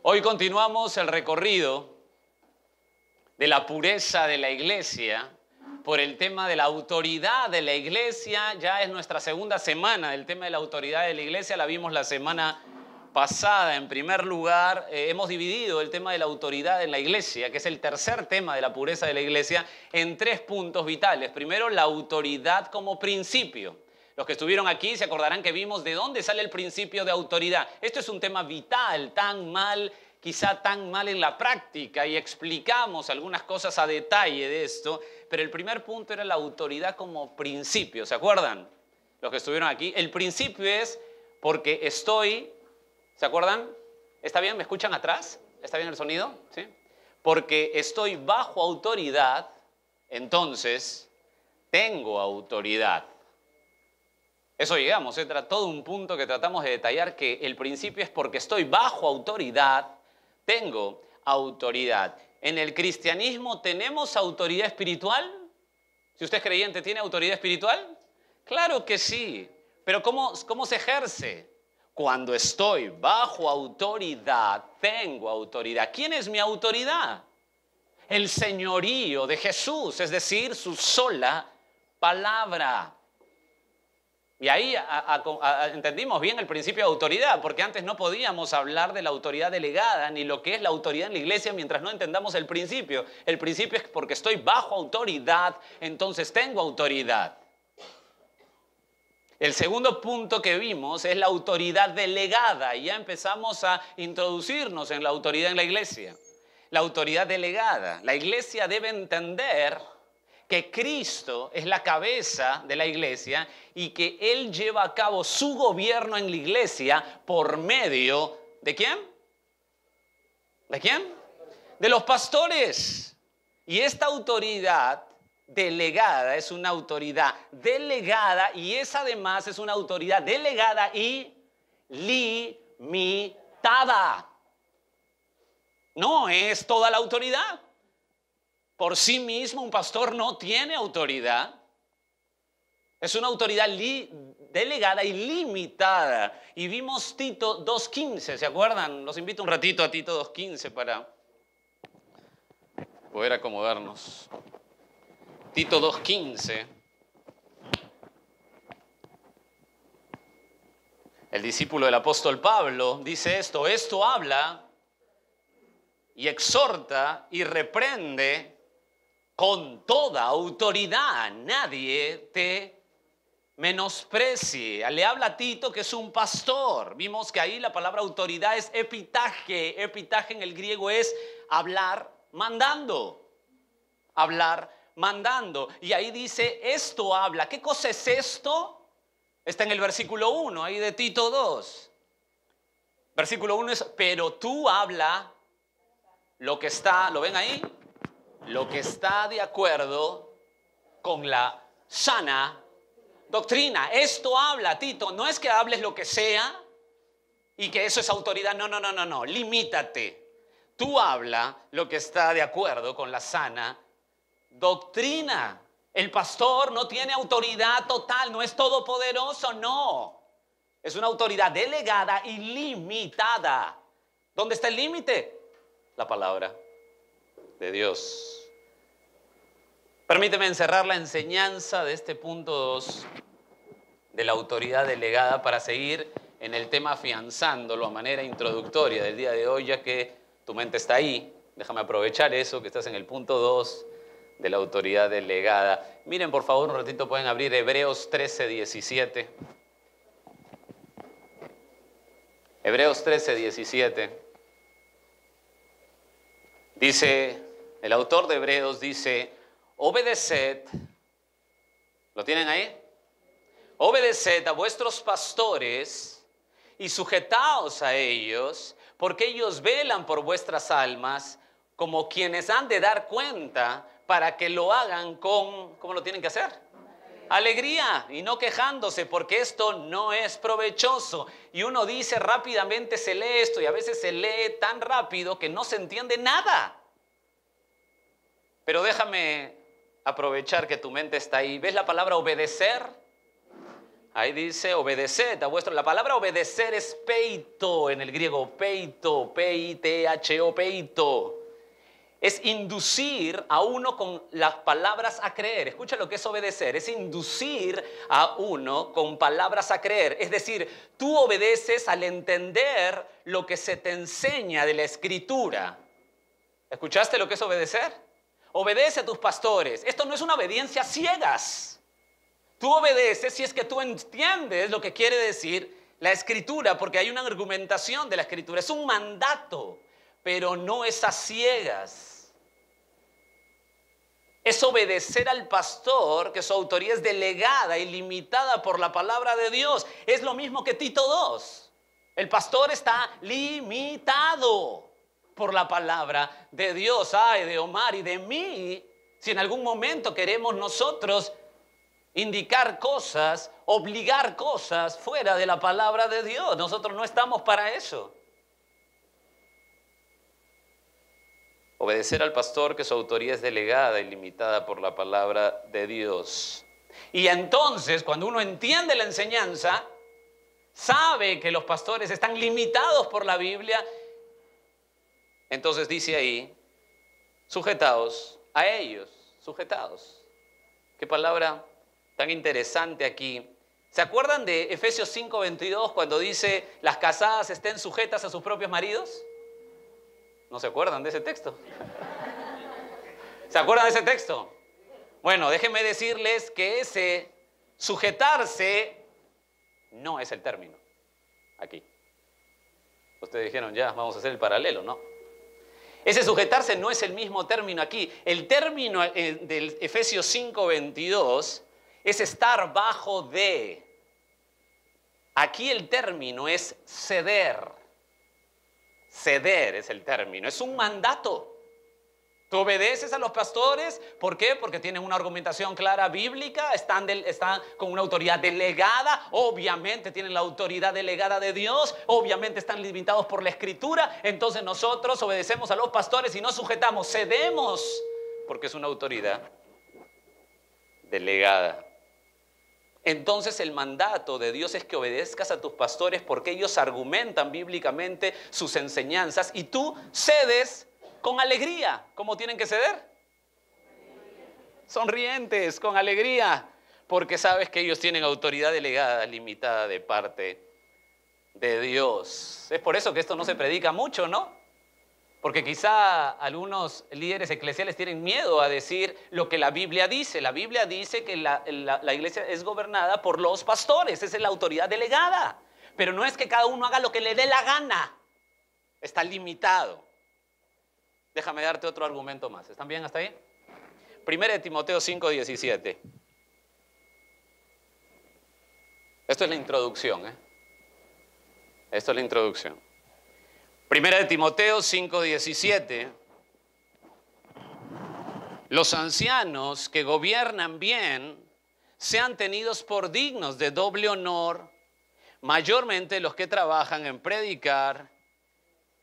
Hoy continuamos el recorrido de la pureza de la iglesia por el tema de la autoridad de la iglesia. Ya es nuestra segunda semana del tema de la autoridad de la iglesia. La vimos la semana pasada. En primer lugar, hemos dividido el tema de la autoridad en la iglesia, que es el tercer tema de la pureza de la iglesia, en tres puntos vitales. Primero, la autoridad como principio. Los que estuvieron aquí se acordarán que vimos de dónde sale el principio de autoridad. Esto es un tema vital, quizá tan mal en la práctica, y explicamos algunas cosas a detalle de esto, pero el primer punto era la autoridad como principio. ¿Se acuerdan? Los que estuvieron aquí. El principio es porque estoy... ¿Se acuerdan? ¿Está bien? ¿Me escuchan atrás? ¿Está bien el sonido? ¿Sí? Porque estoy bajo autoridad, entonces tengo autoridad. Eso llegamos, era todo un punto que tratamos de detallar, que el principio es porque estoy bajo autoridad, tengo autoridad. En el cristianismo tenemos autoridad espiritual. Si usted es creyente, ¿tiene autoridad espiritual? Claro que sí, pero ¿cómo se ejerce? Cuando estoy bajo autoridad, tengo autoridad. ¿Quién es mi autoridad? El señorío de Jesús, es decir, su sola palabra. Y ahí entendimos bien el principio de autoridad, porque antes no podíamos hablar de la autoridad delegada, ni lo que es la autoridad en la iglesia, mientras no entendamos el principio. El principio es porque estoy bajo autoridad, entonces tengo autoridad. El segundo punto que vimos es la autoridad delegada, y ya empezamos a introducirnos en la autoridad en la iglesia. La autoridad delegada. La iglesia debe entender que Cristo es la cabeza de la iglesia y que Él lleva a cabo su gobierno en la iglesia por medio ¿de quién? ¿De quién? De los pastores. Y esta autoridad delegada es una autoridad delegada, y es además es una autoridad delegada y limitada. No es toda la autoridad. Por sí mismo un pastor no tiene autoridad. Es una autoridad delegada y limitada. Y vimos Tito 2:15, ¿se acuerdan? Los invito un ratito a Tito 2:15 para poder acomodarnos. Tito 2:15. El discípulo del apóstol Pablo dice esto: esto habla y exhorta y reprende con toda autoridad. Nadie te menosprecie. Le habla a Tito, que es un pastor. Vimos que ahí la palabra autoridad es epitaje. Epitaje en el griego es hablar mandando. Hablar mandando. Y ahí dice, esto habla. ¿Qué cosa es esto? Está en el versículo 1, ahí de Tito 2. Versículo 1 es, pero tú habla lo que está, ¿lo ven ahí? Lo que está de acuerdo con la sana doctrina. Esto habla, Tito. No es que hables lo que sea y que eso es autoridad. No. Limítate. Tú habla lo que está de acuerdo con la sana doctrina. El pastor no tiene autoridad total, no es todopoderoso, no. Es una autoridad delegada y limitada. ¿Dónde está el límite? La palabra de Dios. Permíteme encerrar la enseñanza de este punto 2 de la autoridad delegada para seguir en el tema afianzándolo a manera introductoria del día de hoy, ya que tu mente está ahí. Déjame aprovechar eso, que estás en el punto 2 de la autoridad delegada. Miren, por favor, un ratito pueden abrir Hebreos 13:17. Hebreos 13:17. Dice, el autor de Hebreos dice, obedeced, ¿lo tienen ahí? Obedeced a vuestros pastores y sujetaos a ellos, porque ellos velan por vuestras almas como quienes han de dar cuenta, para que lo hagan con, ¿cómo lo tienen que hacer? Alegría y no quejándose, porque esto no es provechoso. Y uno dice rápidamente, se lee esto, y a veces se lee tan rápido que no se entiende nada. Pero déjame aprovechar que tu mente está ahí. ¿Ves la palabra obedecer? Ahí dice obedeced a vuestro. La palabra obedecer es peito en el griego. Peito, P-I-T-H-O, peito. Es inducir a uno con las palabras a creer. Escucha lo que es obedecer. Es inducir a uno con palabras a creer. Es decir, tú obedeces al entender lo que se te enseña de la Escritura. ¿Escuchaste lo que es obedecer? Obedece a tus pastores. Esto no es una obediencia a ciegas. Tú obedeces si es que tú entiendes lo que quiere decir la Escritura, porque hay una argumentación de la Escritura. Es un mandato, pero no es a ciegas. Es obedecer al pastor, que su autoría es delegada y limitada por la palabra de Dios. Es lo mismo que Tito 2. El pastor está limitado por la palabra de Dios. Ay, de Omar y de mí, si en algún momento queremos nosotros indicar cosas, obligar cosas fuera de la palabra de Dios. Nosotros no estamos para eso. Obedecer al pastor, que su autoría es delegada y limitada por la palabra de Dios. Y entonces, cuando uno entiende la enseñanza, sabe que los pastores están limitados por la Biblia, entonces dice ahí, sujetaos a ellos, sujetaos. ¿Qué palabra tan interesante aquí? ¿Se acuerdan de Efesios 5:22 cuando dice las casadas estén sujetas a sus propios maridos? ¿No se acuerdan de ese texto? ¿Se acuerdan de ese texto? Bueno, déjenme decirles que ese sujetarse no es el término aquí. Ustedes dijeron, ya, vamos a hacer el paralelo, ¿no? Ese sujetarse no es el mismo término aquí. El término del Efesios 5:22 es estar bajo de. Aquí el término es ceder. Ceder es el término. Es un mandato. Tú obedeces a los pastores. ¿Por qué? Porque tienen una argumentación clara bíblica. Están con una autoridad delegada. Obviamente tienen la autoridad delegada de Dios. Obviamente están limitados por la Escritura. Entonces nosotros obedecemos a los pastores y nos sujetamos. Cedemos porque es una autoridad delegada. Entonces el mandato de Dios es que obedezcas a tus pastores porque ellos argumentan bíblicamente sus enseñanzas y tú cedes con alegría. ¿Cómo tienen que ceder? Sonrientes, con alegría, porque sabes que ellos tienen autoridad delegada, limitada de parte de Dios. Es por eso que esto no se predica mucho, ¿no? Porque quizá algunos líderes eclesiales tienen miedo a decir lo que la Biblia dice. La Biblia dice que la iglesia es gobernada por los pastores, esa es la autoridad delegada. Pero no es que cada uno haga lo que le dé la gana, está limitado. Déjame darte otro argumento más. ¿Están bien hasta ahí? 1 Timoteo 5:17. Esto es la introducción, ¿eh? Esto es la introducción. 1 Timoteo 5:17. Los ancianos que gobiernan bien sean tenidos por dignos de doble honor, mayormente los que trabajan en predicar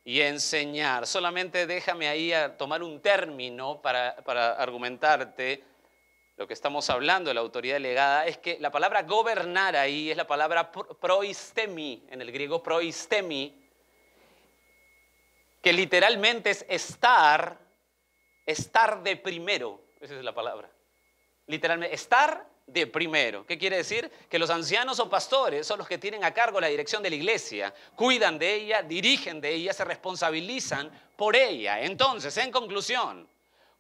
y enseñar. Solamente déjame ahí a tomar un término para argumentarte lo que estamos hablando de la autoridad delegada. Es que la palabra gobernar ahí es la palabra proistemi, en el griego proistemi, que literalmente es estar de primero. Esa es la palabra. Literalmente, estar de primero. ¿Qué quiere decir? Que los ancianos o pastores son los que tienen a cargo la dirección de la iglesia, cuidan de ella, dirigen de ella, se responsabilizan por ella. Entonces, en conclusión,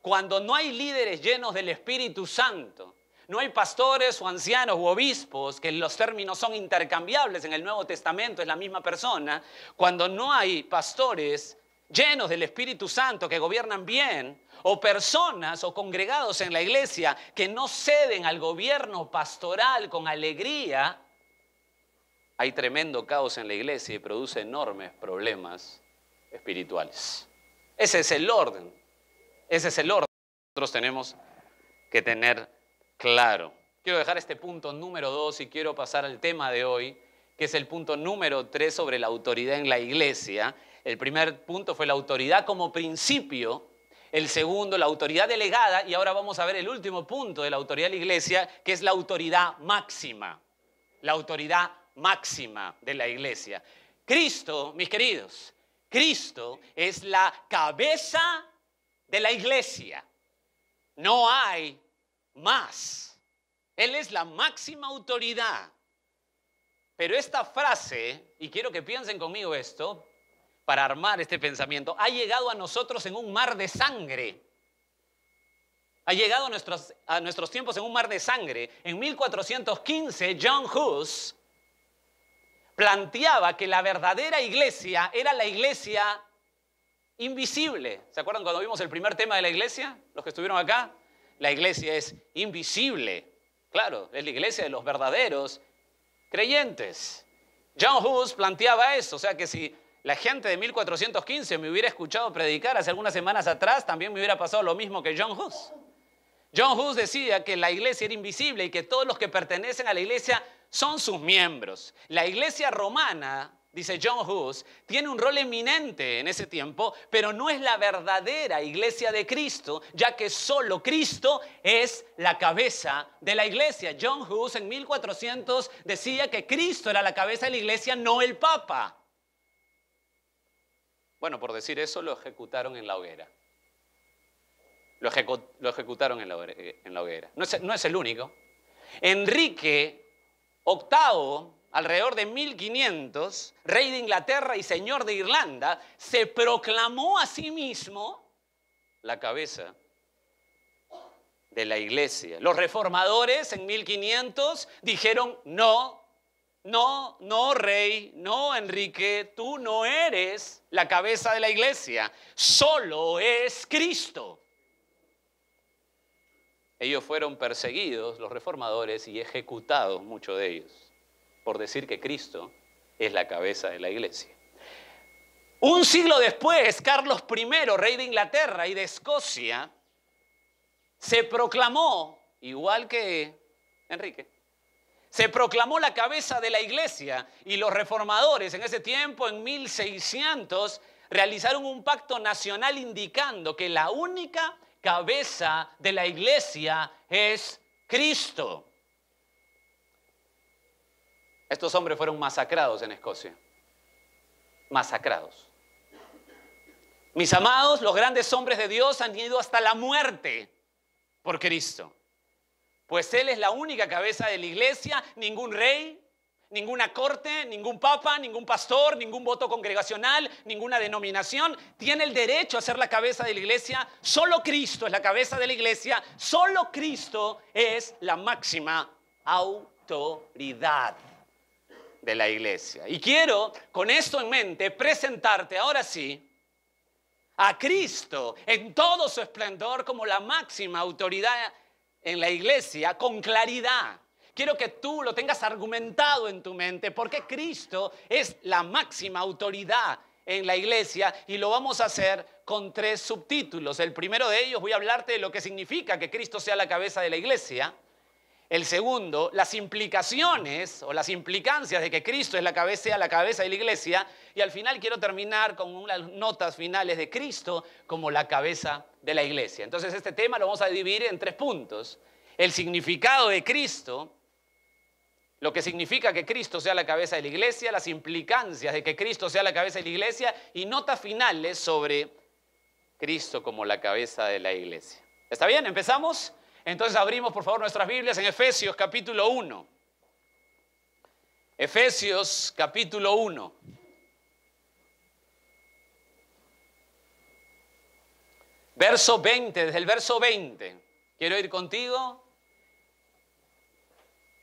cuando no hay líderes llenos del Espíritu Santo, no hay pastores o ancianos u obispos, que los términos son intercambiables en el Nuevo Testamento, es la misma persona. Cuando no hay pastores llenos del Espíritu Santo que gobiernan bien, o personas o congregados en la iglesia que no ceden al gobierno pastoral con alegría, hay tremendo caos en la iglesia y produce enormes problemas espirituales. Ese es el orden. Ese es el orden que nosotros tenemos que tener claro. Quiero dejar este punto número 2 y quiero pasar al tema de hoy, que es el punto número 3 sobre la autoridad en la iglesia. El primer punto fue la autoridad como principio, el segundo la autoridad delegada y ahora vamos a ver el último punto de la autoridad de la iglesia, que es la autoridad máxima. la autoridad máxima de la iglesia. Cristo, mis queridos, Cristo es la cabeza de la iglesia. No hay más. Él es la máxima autoridad. Pero esta frase, y quiero que piensen conmigo esto, para armar este pensamiento, ha llegado a nosotros en un mar de sangre. Ha llegado a nuestros tiempos en un mar de sangre. En 1415, John Hus planteaba que la verdadera iglesia era la iglesia invisible. ¿Se acuerdan cuando vimos el primer tema de la iglesia? Los que estuvieron acá. La iglesia es invisible. Claro, es la iglesia de los verdaderos creyentes. John Hus planteaba eso, o sea que si la gente de 1415 me hubiera escuchado predicar hace algunas semanas atrás, también me hubiera pasado lo mismo que John Hus. John Hus decía que la iglesia era invisible y que todos los que pertenecen a la iglesia son sus miembros. La iglesia romana, dice John Hus, tiene un rol eminente en ese tiempo, pero no es la verdadera iglesia de Cristo, ya que solo Cristo es la cabeza de la iglesia. John Hus en 1400 decía que Cristo era la cabeza de la iglesia, no el Papa. Bueno, por decir eso, lo ejecutaron en la hoguera. Lo ejecutaron en la hoguera. No es el único. Enrique VIII, alrededor de 1500, rey de Inglaterra y señor de Irlanda, se proclamó a sí mismo la cabeza de la iglesia. Los reformadores en 1500 dijeron, no, rey, no, Enrique, tú no eres la cabeza de la iglesia, solo es Cristo. Ellos fueron perseguidos, los reformadores, y ejecutados, muchos de ellos, por decir que Cristo es la cabeza de la iglesia. Un siglo después, Carlos I, rey de Inglaterra y de Escocia, se proclamó, igual que Enrique, se proclamó la cabeza de la iglesia, y los reformadores en ese tiempo, en 1600, realizaron un pacto nacional indicando que la única cabeza de la iglesia es Cristo. Estos hombres fueron masacrados en Escocia. Masacrados. Mis amados, los grandes hombres de Dios han ido hasta la muerte por Cristo. Pues Él es la única cabeza de la iglesia, ningún rey, ninguna corte, ningún papa, ningún pastor, ningún voto congregacional, ninguna denominación tiene el derecho a ser la cabeza de la iglesia. Solo Cristo es la cabeza de la iglesia, solo Cristo es la máxima autoridad de la iglesia. Y quiero, con esto en mente, presentarte ahora sí a Cristo en todo su esplendor como la máxima autoridad en la iglesia con claridad. Quiero que tú lo tengas argumentado en tu mente porque Cristo es la máxima autoridad en la iglesia, y lo vamos a hacer con 3 subtítulos. El primero de ellos voy a hablarte de lo que significa que Cristo sea la cabeza de la iglesia. El segundo, las implicaciones o las implicancias de que Cristo es la cabeza de la iglesia. Y al final quiero terminar con unas notas finales de Cristo como la cabeza de la iglesia. Entonces este tema lo vamos a dividir en 3 puntos. El significado de Cristo, lo que significa que Cristo sea la cabeza de la iglesia, las implicancias de que Cristo sea la cabeza de la iglesia y notas finales sobre Cristo como la cabeza de la iglesia. ¿Está bien? ¿Empezamos? Entonces abrimos por favor nuestras Biblias en Efesios capítulo 1. Efesios capítulo 1. Verso 20, desde el verso 20. Quiero ir contigo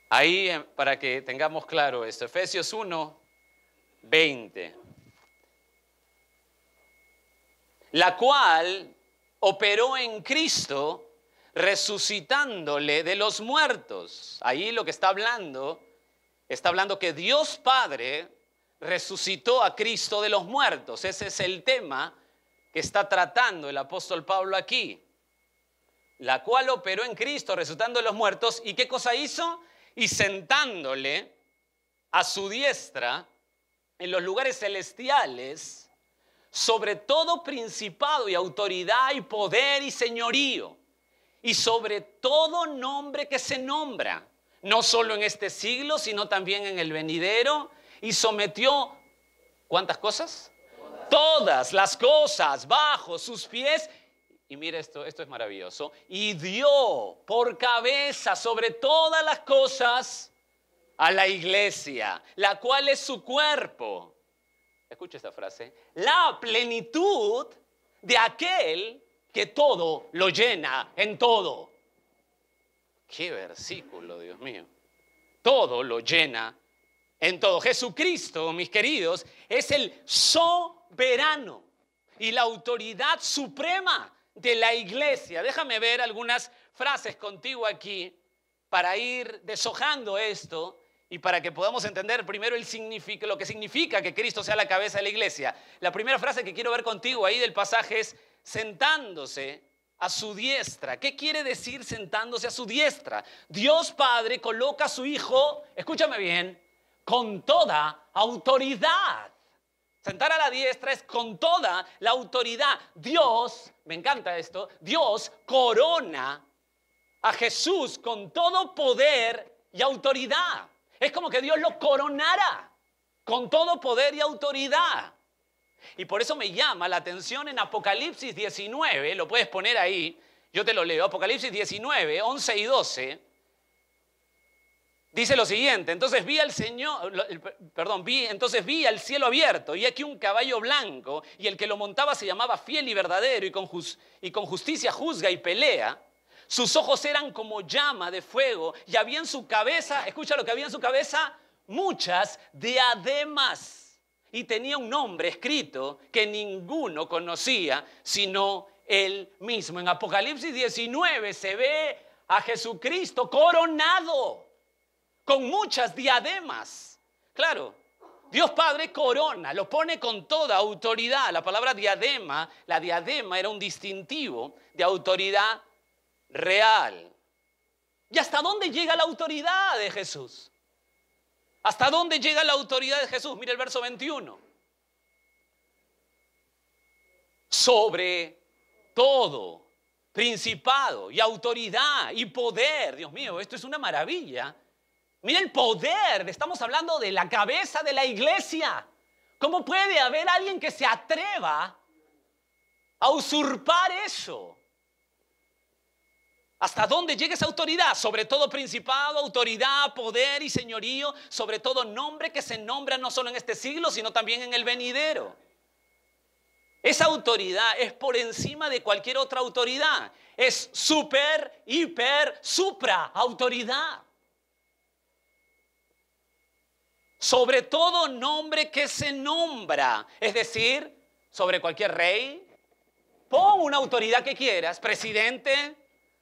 ahí para que tengamos claro esto. Efesios 1, 20. La cual operó en Cristo, resucitándole de los muertos. Ahí lo que está hablando que Dios Padre resucitó a Cristo de los muertos. Ese es el tema que está tratando el apóstol Pablo aquí. La cual operó en Cristo, resucitando de los muertos. ¿Y qué cosa hizo? Y sentándole a su diestra en los lugares celestiales, sobre todo principado y autoridad y poder y señorío, y sobre todo nombre que se nombra, no solo en este siglo, sino también en el venidero, y sometió, ¿cuántas cosas? Todas las cosas bajo sus pies. Y mire esto es maravilloso. Y dio por cabeza sobre todas las cosas a la iglesia, la cual es su cuerpo. Escucha esta frase. La plenitud de aquel que todo lo llena en todo. Qué versículo, Dios mío. Todo lo llena en todo. Jesucristo, mis queridos, es el soberano y la autoridad suprema de la iglesia. Déjame ver algunas frases contigo aquí para ir deshojando esto y para que podamos entender primero lo que significa que Cristo sea la cabeza de la iglesia. La primera frase que quiero ver contigo ahí del pasaje es sentándose a su diestra. ¿Qué quiere decir sentándose a su diestra? Dios Padre coloca a su Hijo, escúchame bien, con toda autoridad. Sentar a la diestra es con toda la autoridad. Dios, me encanta esto, Dios corona a Jesús con todo poder y autoridad. Es como que Dios lo coronara con todo poder y autoridad. Y por eso me llama la atención en Apocalipsis 19, lo puedes poner ahí, yo te lo leo, Apocalipsis 19, 11 y 12, dice lo siguiente, entonces vi al cielo abierto, y aquí un caballo blanco, y el que lo montaba se llamaba Fiel y Verdadero, y con justicia juzga y pelea. Sus ojos eran como llama de fuego, y había en su cabeza, escucha lo que había en su cabeza, muchas diademas. Y tenía un nombre escrito que ninguno conocía sino él mismo. En Apocalipsis 19 se ve a Jesucristo coronado con muchas diademas. Claro, Dios Padre corona, lo pone con toda autoridad. La palabra diadema, la diadema era un distintivo de autoridad real. ¿Y hasta dónde llega la autoridad de Jesús? ¿Hasta dónde llega la autoridad de Jesús? Mira el verso 21. Sobre todo, principado y autoridad y poder. Dios mío, esto es una maravilla. Mira el poder, estamos hablando de la cabeza de la iglesia. ¿Cómo puede haber alguien que se atreva a usurpar eso? ¿Hasta dónde llega esa autoridad? Sobre todo principado, autoridad, poder y señorío, sobre todo nombre que se nombra no solo en este siglo, sino también en el venidero. Esa autoridad es por encima de cualquier otra autoridad. Es super, hiper, supra autoridad. Sobre todo nombre que se nombra, es decir, sobre cualquier rey, pon una autoridad que quieras, presidente,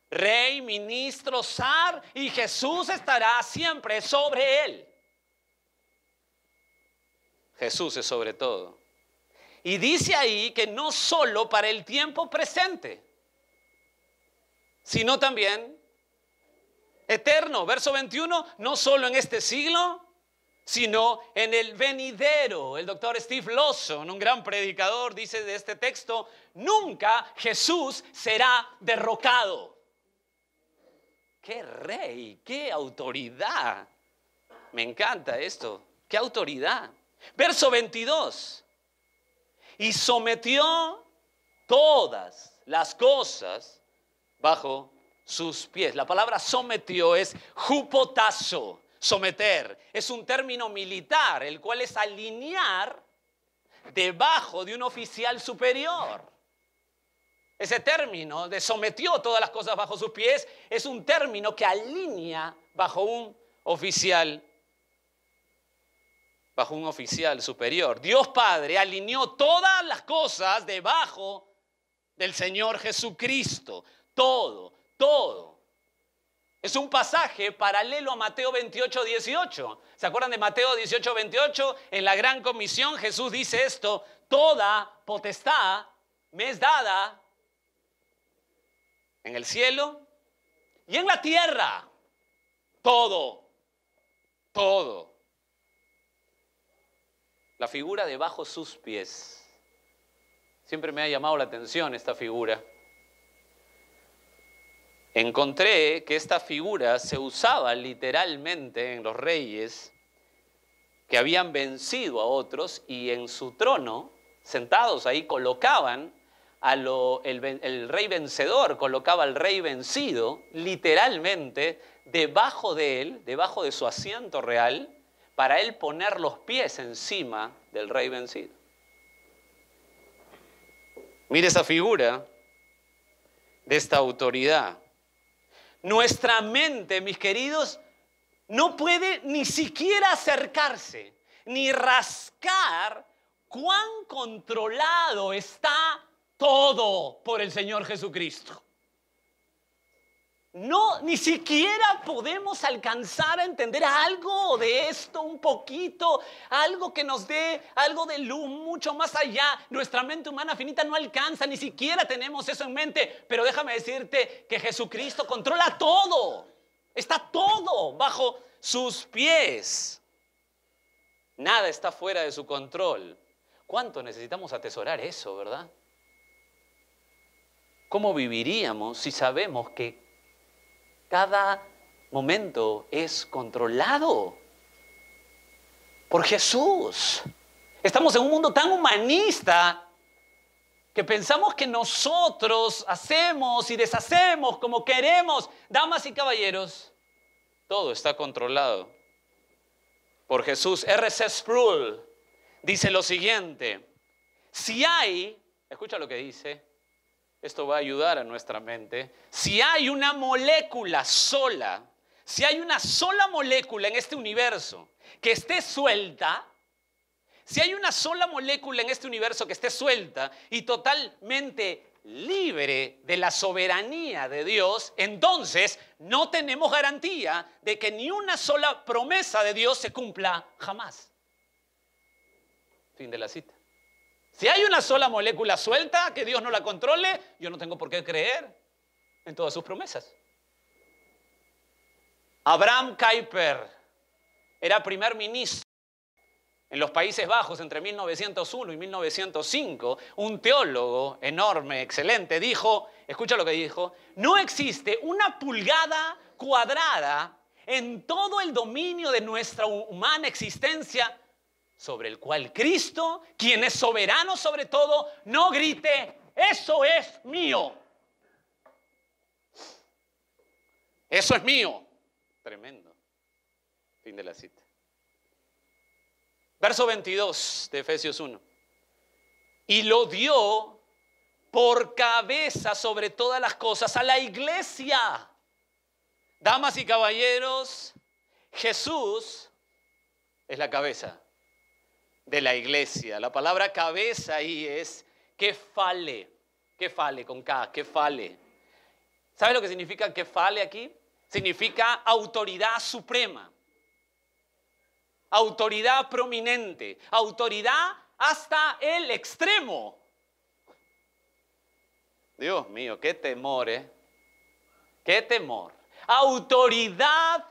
rey, ministro, zar, y Jesús estará siempre sobre él. Jesús es sobre todo. Y dice ahí que no solo para el tiempo presente, sino también eterno. Verso 21, no solo en este siglo, sino en el venidero. El doctor Steve Lawson, un gran predicador, dice de este texto, nunca Jesús será derrocado. ¡Qué rey! ¡Qué autoridad! Me encanta esto. ¡Qué autoridad! Verso 22. Y sometió todas las cosas bajo sus pies. La palabra sometió es hupotazo, someter. Es un término militar, el cual es alinear debajo de un oficial superior. Ese término de sometió todas las cosas bajo sus pies es un término que alinea bajo un oficial superior. Dios Padre alineó todas las cosas debajo del Señor Jesucristo. Todo. Es un pasaje paralelo a Mateo 28, 18. ¿Se acuerdan de Mateo 18, 28? En la gran comisión Jesús dice esto: toda potestad me es dada en el cielo y en la tierra. Todo. La figura debajo sus pies. Siempre me ha llamado la atención esta figura. encontré que esta figura se usaba literalmente en los reyes que habían vencido a otros y en su trono, sentados ahí, colocaban el rey vencedor, colocaba al rey vencido literalmente debajo de él, debajo de su asiento real, para él poner los pies encima del rey vencido. Mire esa figura de esta autoridad. Nuestra mente, mis queridos, no puede ni siquiera acercarse, ni rascar cuán controlado está todo por el Señor Jesucristo. No, ni siquiera podemos alcanzar a entender algo de esto, un poquito, algo que nos dé algo de luz mucho más allá. Nuestra mente humana finita no alcanza, ni siquiera tenemos eso en mente. Pero déjame decirte que Jesucristo controla todo. Está todo bajo sus pies. Nada está fuera de su control. ¿Cuánto necesitamos atesorar eso, verdad? ¿Cómo viviríamos si sabemos que cada momento es controlado por Jesús? Estamos en un mundo tan humanista que pensamos que nosotros hacemos y deshacemos como queremos. Damas y caballeros, todo está controlado por Jesús. R.C. Sproul dice lo siguiente: si hay, escucha lo que dice, esto va a ayudar a nuestra mente. Si hay una molécula sola, si hay una sola molécula en este universo que esté suelta, si hay una sola molécula en este universo que esté suelta y totalmente libre de la soberanía de Dios, entonces no tenemos garantía de que ni una sola promesa de Dios se cumpla jamás. Fin de la cita. Si hay una sola molécula suelta, que Dios no la controle, yo no tengo por qué creer en todas sus promesas. Abraham Kuyper era primer ministro en los Países Bajos entre 1901 y 1905. Un teólogo enorme, excelente, dijo, escucha lo que dijo: no existe una pulgada cuadrada en todo el dominio de nuestra humana existencia sobre el cual Cristo, quien es soberano sobre todo, no grite: eso es mío. Eso es mío. Tremendo. Fin de la cita. Verso 22 de Efesios 1. Y lo dio por cabeza sobre todas las cosas a la iglesia. Damas y caballeros, Jesús es la cabeza de la iglesia. La palabra cabeza ahí es kefale con K, kefale. ¿Sabe lo que significa kefale aquí? Significa autoridad suprema, autoridad prominente, autoridad hasta el extremo. Dios mío, qué temor, ¿eh? Qué temor. Autoridad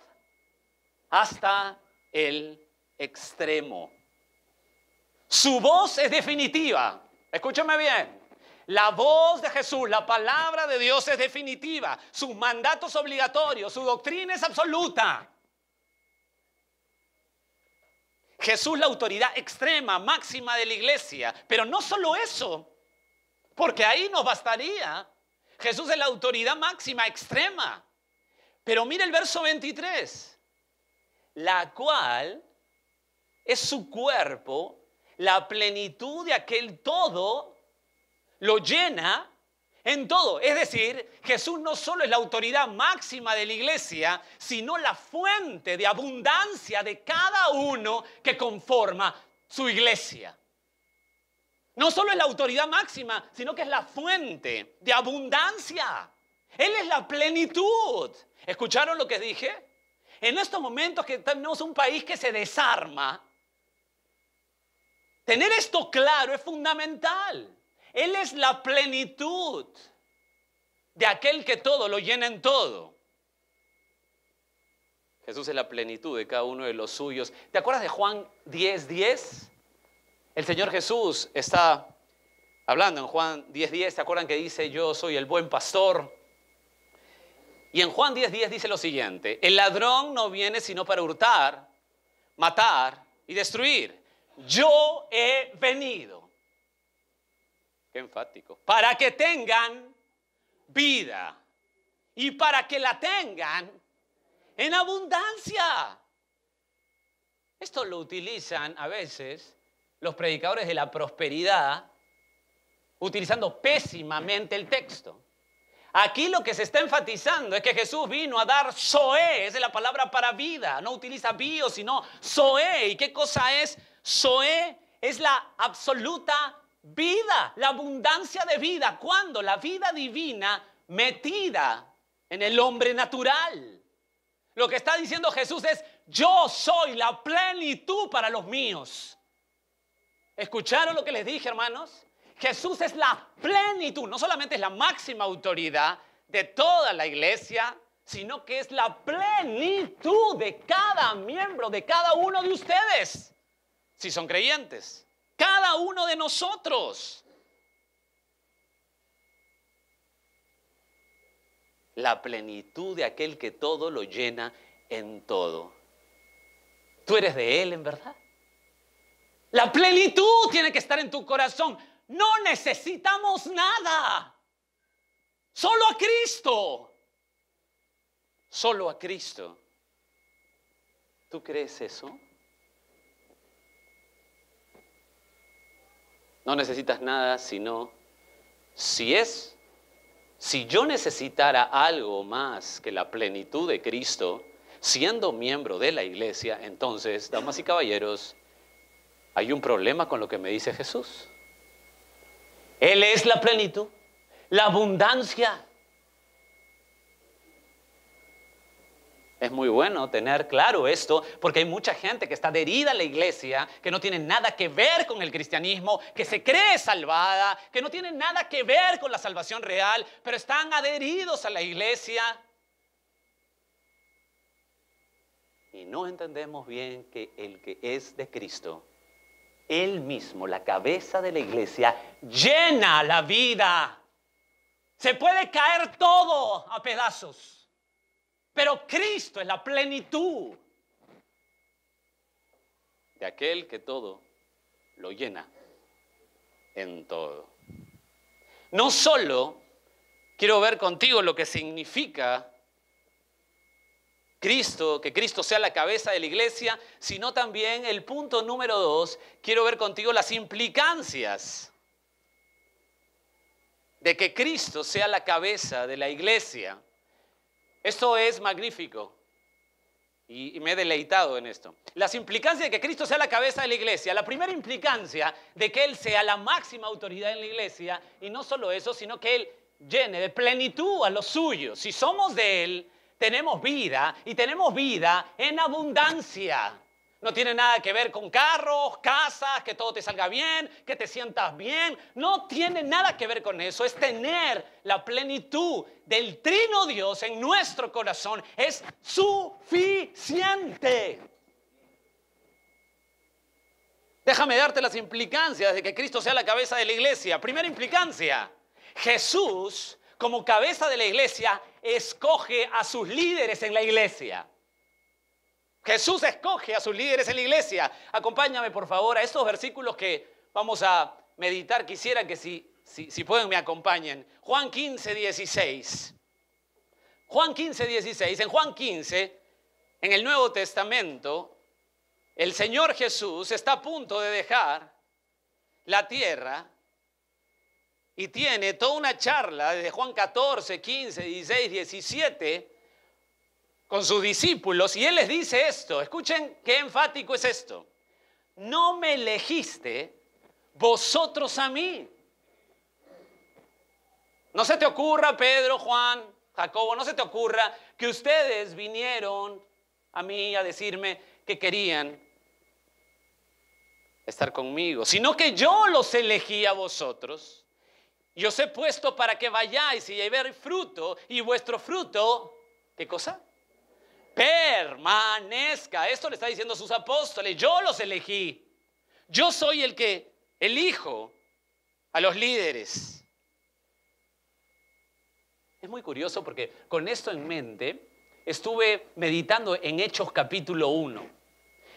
hasta el extremo. Su voz es definitiva. Escúchame bien. La voz de Jesús, la palabra de Dios es definitiva. Sus mandatos obligatorios, su doctrina es absoluta. Jesús, la autoridad extrema, máxima de la iglesia. Pero no solo eso, porque ahí nos bastaría. Jesús es la autoridad máxima, extrema. Pero mire el verso 23. La cual es su cuerpo, la plenitud de aquel todo, lo llena en todo. Es decir, Jesús no solo es la autoridad máxima de la iglesia, sino la fuente de abundancia de cada uno que conforma su iglesia. No solo es la autoridad máxima, sino que es la fuente de abundancia. Él es la plenitud. ¿Escucharon lo que dije? En estos momentos que tenemos un país que se desarma, tener esto claro es fundamental. Él es la plenitud de aquel que todo lo llena en todo. Jesús es la plenitud de cada uno de los suyos. ¿Te acuerdas de Juan 10:10? El Señor Jesús está hablando en Juan 10:10. ¿Te acuerdan que dice: yo soy el buen pastor? Y en Juan 10:10 dice lo siguiente: el ladrón no viene sino para hurtar, matar y destruir. Yo he venido, qué enfático, para que tengan vida y para que la tengan en abundancia. Esto lo utilizan a veces los predicadores de la prosperidad, utilizando pésimamente el texto. Aquí lo que se está enfatizando es que Jesús vino a dar zoe, es la palabra para vida, no utiliza bio, sino zoe. ¿Y qué cosa es? Zoe es la absoluta vida, la abundancia de vida. ¿Cuándo? La vida divina metida en el hombre natural. Lo que está diciendo Jesús es: yo soy la plenitud para los míos. ¿Escucharon lo que les dije, hermanos? Jesús es la plenitud, no solamente es la máxima autoridad de toda la iglesia, sino que es la plenitud de cada miembro, de cada uno de ustedes, si son creyentes, cada uno de nosotros. La plenitud de aquel que todo lo llena en todo. ¿Tú eres de Él en verdad? La plenitud tiene que estar en tu corazón. No necesitamos nada. Solo a Cristo. Solo a Cristo. ¿Tú crees eso? No necesitas nada, sino si yo necesitara algo más que la plenitud de Cristo, siendo miembro de la iglesia, entonces, damas y caballeros, hay un problema con lo que me dice Jesús. Él es la plenitud, la abundancia. Es muy bueno tener claro esto, porque hay mucha gente que está adherida a la iglesia, que no tiene nada que ver con el cristianismo, que se cree salvada, que no tiene nada que ver con la salvación real, pero están adheridos a la iglesia. Y no entendemos bien que el que es de Cristo, Él mismo, la cabeza de la iglesia, llena la vida. Se puede caer todo a pedazos, pero Cristo es la plenitud de aquel que todo lo llena en todo. No solo quiero ver contigo lo que significa Cristo, que Cristo sea la cabeza de la iglesia, sino también el punto número 2, quiero ver contigo las implicancias de que Cristo sea la cabeza de la iglesia. Esto es magnífico y me he deleitado en esto. Las implicancias de que Cristo sea la cabeza de la iglesia. La primera implicancia de que Él sea la máxima autoridad en la iglesia, y no solo eso, sino que Él llene de plenitud a los suyos. Si somos de Él, tenemos vida y tenemos vida en abundancia. No tiene nada que ver con carros, casas, que todo te salga bien, que te sientas bien. No tiene nada que ver con eso. Es tener la plenitud del Trino Dios en nuestro corazón. Es suficiente. Déjame darte las implicancias de que Cristo sea la cabeza de la iglesia. Primera implicancia: Jesús, como cabeza de la iglesia, escoge a sus líderes en la iglesia. Jesús escoge a sus líderes en la iglesia. Acompáñame, por favor, a estos versículos que vamos a meditar. Quisiera que si pueden me acompañen. Juan 15:16. Juan 15:16. En Juan 15, en el Nuevo Testamento, el Señor Jesús está a punto de dejar la tierra y tiene toda una charla desde Juan 14, 15, 16, 17 con sus discípulos, y Él les dice esto. Escuchen qué enfático es esto: no me elegiste vosotros a mí. No se te ocurra, Pedro, Juan, Jacobo, no se te ocurra que ustedes vinieron a mí a decirme que querían estar conmigo, sino que yo los elegí a vosotros y os he puesto para que vayáis y llevéis fruto, y vuestro fruto, ¿qué cosa? Permanezca. Esto le está diciendo a sus apóstoles. Yo los elegí. Yo soy el que elijo a los líderes. Es muy curioso porque con esto en mente estuve meditando en Hechos capítulo 1.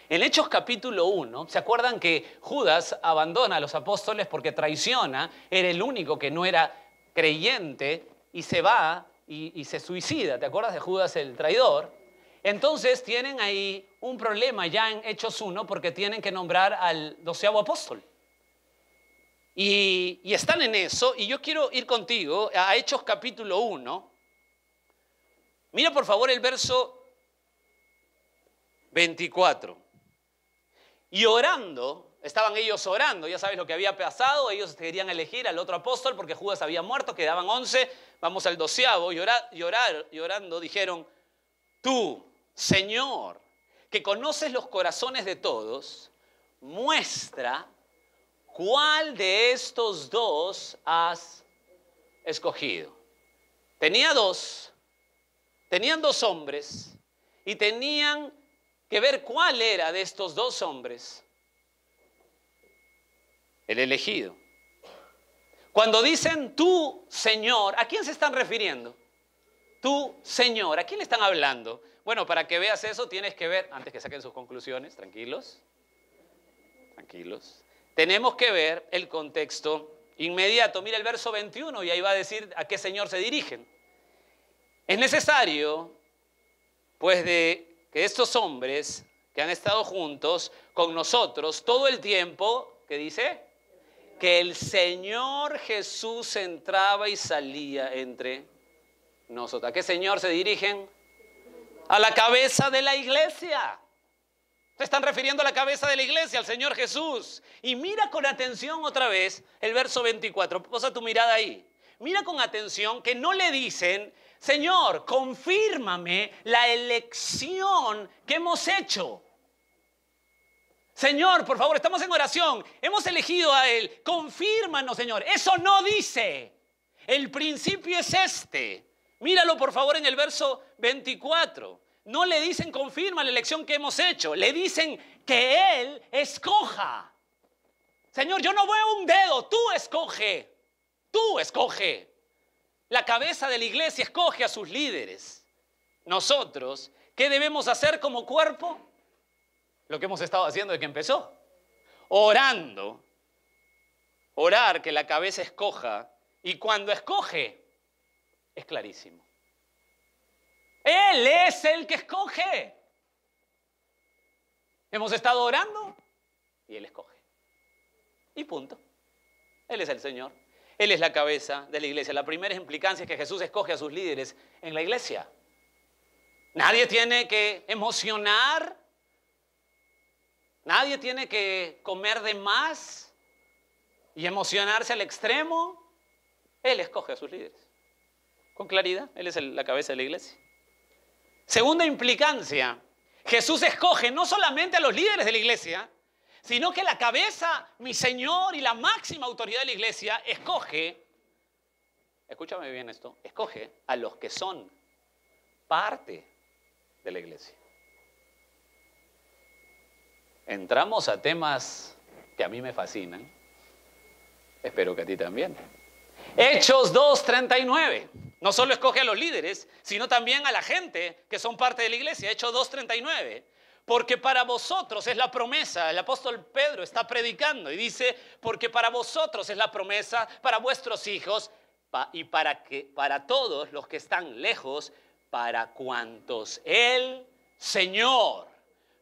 En Hechos capítulo 1, ¿se acuerdan que Judas abandona a los apóstoles porque traiciona? Era el único que no era creyente y se va y se suicida. ¿Te acuerdas de Judas el traidor? Entonces tienen ahí un problema ya en Hechos 1 porque tienen que nombrar al 12º apóstol. Y están en eso, y yo quiero ir contigo a Hechos capítulo 1. Mira por favor el verso 24. Y orando, estaban ellos orando, ya sabes lo que había pasado, ellos querían elegir al otro apóstol porque Judas había muerto, quedaban 11, vamos al 12º, y orando dijeron, tú, Señor, que conoces los corazones de todos, muestra cuál de estos dos has escogido. Tenían dos hombres y tenían que ver cuál era de estos dos hombres el elegido. Cuando dicen tú, Señor, ¿a quién se están refiriendo? Tú, Señor, ¿a quién le están hablando? Bueno, para que veas eso tienes que ver, antes que saquen sus conclusiones, tranquilos, tranquilos. Tenemos que ver el contexto inmediato. Mira el verso 21 y ahí va a decir a qué Señor se dirigen. Es necesario, pues, de que estos hombres que han estado juntos con nosotros todo el tiempo, ¿qué dice? Que el Señor Jesús entraba y salía entre nosotros. ¿A qué Señor se dirigen? A la cabeza de la iglesia. Se están refiriendo a la cabeza de la iglesia, al Señor Jesús. Y mira con atención otra vez el verso 24. Posa tu mirada ahí. Mira con atención que no le dicen, Señor, confírmame la elección que hemos hecho. Señor, por favor, estamos en oración. Hemos elegido a Él. Confírmanos, Señor. Eso no dice. El principio es este. Míralo, por favor, en el verso 24. No le dicen confirma la elección que hemos hecho. Le dicen que Él escoja. Señor, yo no veo un dedo. Tú escoge. Tú escoge. La cabeza de la iglesia escoge a sus líderes. Nosotros, ¿qué debemos hacer como cuerpo? Lo que hemos estado haciendo desde que empezó. Orando. Orar que la cabeza escoja. Y cuando escoge, es clarísimo. Él es el que escoge. Hemos estado orando y Él escoge. Y punto. Él es el Señor. Él es la cabeza de la iglesia. La primera implicancia es que Jesús escoge a sus líderes en la iglesia. Nadie tiene que emocionar. Nadie tiene que comer de más y emocionarse al extremo. Él escoge a sus líderes. Con claridad, Él es la cabeza de la iglesia. Segunda implicancia, Jesús escoge no solamente a los líderes de la iglesia, sino que la cabeza, mi Señor y la máxima autoridad de la iglesia, escoge, escúchame bien esto, escoge a los que son parte de la iglesia. Entramos a temas que a mí me fascinan, espero que a ti también. Hechos 2:39. No solo escoge a los líderes, sino también a la gente que son parte de la iglesia. Hechos 2:39. Porque para vosotros es la promesa. El apóstol Pedro está predicando y dice, porque para vosotros es la promesa, para vuestros hijos y para todos los que están lejos, para cuantos el Señor,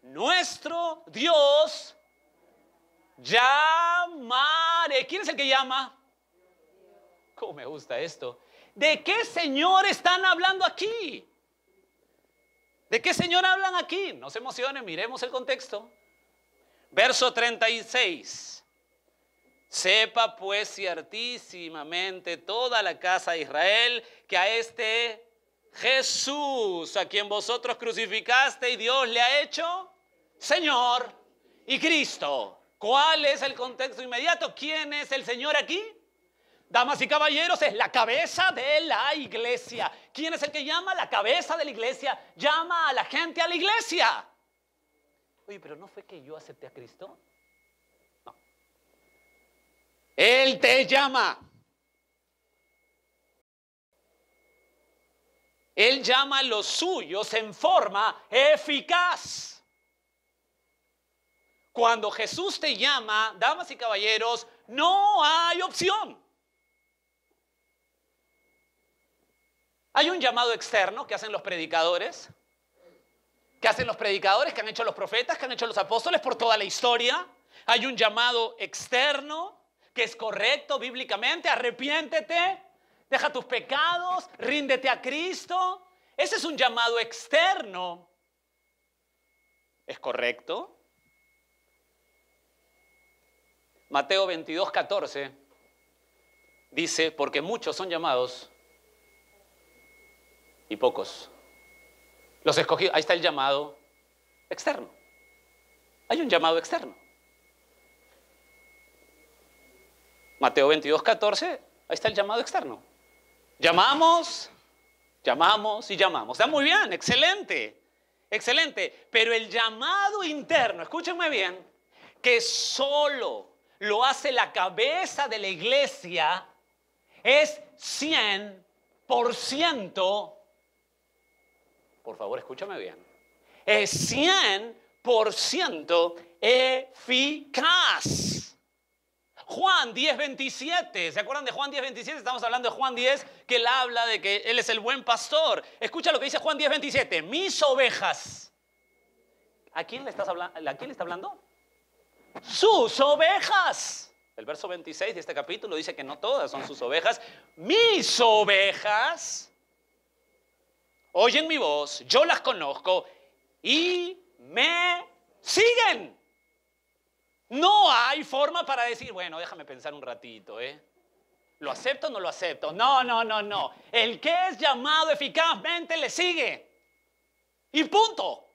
nuestro Dios, llamare. ¿Quién es el que llama? ¿Cómo me gusta esto? ¿De qué Señor están hablando aquí? ¿De qué Señor hablan aquí? No se emocionen, miremos el contexto. Verso 36. Sepa pues ciertísimamente toda la casa de Israel que a este Jesús, a quien vosotros crucificasteis, Dios le ha hecho Señor y Cristo. ¿Cuál es el contexto inmediato? ¿Quién es el Señor aquí? Damas y caballeros, es la cabeza de la iglesia. ¿Quién es el que llama? La cabeza de la iglesia. Llama a la gente a la iglesia. Oye, pero ¿no fue que yo acepté a Cristo? No. Él te llama. Él llama a los suyos en forma eficaz. Cuando Jesús te llama, damas y caballeros, no hay opción. Hay un llamado externo que hacen los predicadores, que han hecho los profetas, que han hecho los apóstoles por toda la historia. Hay un llamado externo que es correcto bíblicamente: arrepiéntete, deja tus pecados, ríndete a Cristo. Ese es un llamado externo. ¿Es correcto? Mateo 22:14 dice: porque muchos son llamados y pocos los escogidos. Ahí está el llamado externo. Hay un llamado externo. Mateo 22:14, ahí está el llamado externo. Llamamos y llamamos. Está muy bien, excelente, excelente. Pero el llamado interno, escúchenme bien, que solo lo hace la cabeza de la iglesia, es 100%, por favor escúchame bien, es 100% eficaz. Juan 10:27, ¿se acuerdan de Juan 10:27? Estamos hablando de Juan 10, que él habla de que él es el buen pastor. Escucha lo que dice Juan 10:27, mis ovejas. ¿A quién le está hablando? Sus ovejas. El verso 26 de este capítulo dice que no todas son sus ovejas. Mis ovejas oyen mi voz, yo las conozco y me siguen. No hay forma para decir, bueno, déjame pensar un ratito, ¿lo acepto o no lo acepto? No. El que es llamado eficazmente le sigue. Y punto.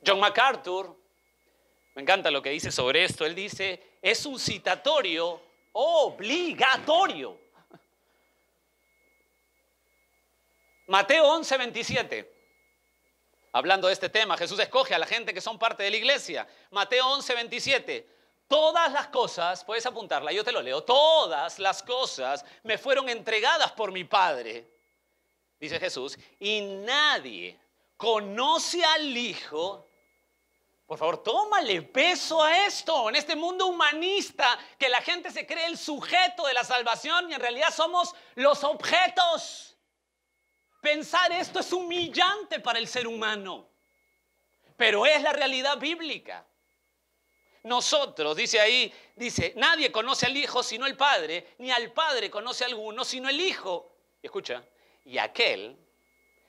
John MacArthur, me encanta lo que dice sobre esto. Él dice, es un citatorio obligatorio. Mateo 11:27. Hablando de este tema, Jesús escoge a la gente que son parte de la iglesia. Mateo 11:27. Todas las cosas, puedes apuntarla, yo te lo leo. Todas las cosas me fueron entregadas por mi Padre, dice Jesús, y nadie conoce al Hijo. Por favor, tómale peso a esto. En este mundo humanista, que la gente se cree el sujeto de la salvación y en realidad somos los objetos. Pensar esto es humillante para el ser humano, pero es la realidad bíblica. Nosotros, dice, nadie conoce al Hijo sino el Padre, ni al Padre conoce a alguno sino el Hijo. Escucha, y aquel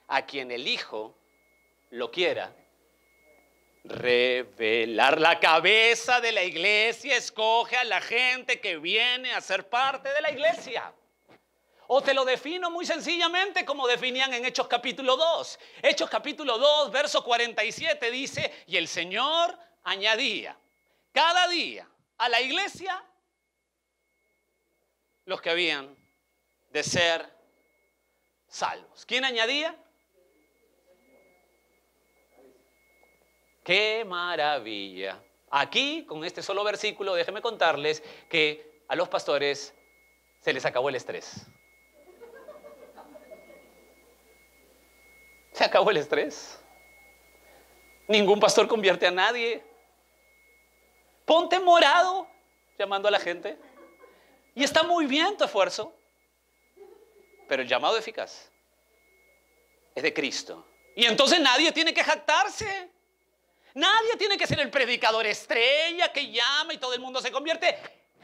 a quien el Hijo lo quiera revelar. La cabeza de la iglesia escoge a la gente que viene a ser parte de la iglesia. O te lo defino muy sencillamente como definían en Hechos capítulo 2. Hechos capítulo 2, verso 47 dice, y el Señor añadía cada día a la iglesia los que habían de ser salvos. ¿Quién añadía? ¡Qué maravilla! Aquí, con este solo versículo, déjenme contarles que a los pastores se les acabó el estrés. Se acabó el estrés. Ningún pastor convierte a nadie. Ponte morado llamando a la gente. Y está muy bien tu esfuerzo. Pero el llamado eficaz es de Cristo. Y entonces nadie tiene que jactarse. Nadie tiene que ser el predicador estrella que llama y todo el mundo se convierte.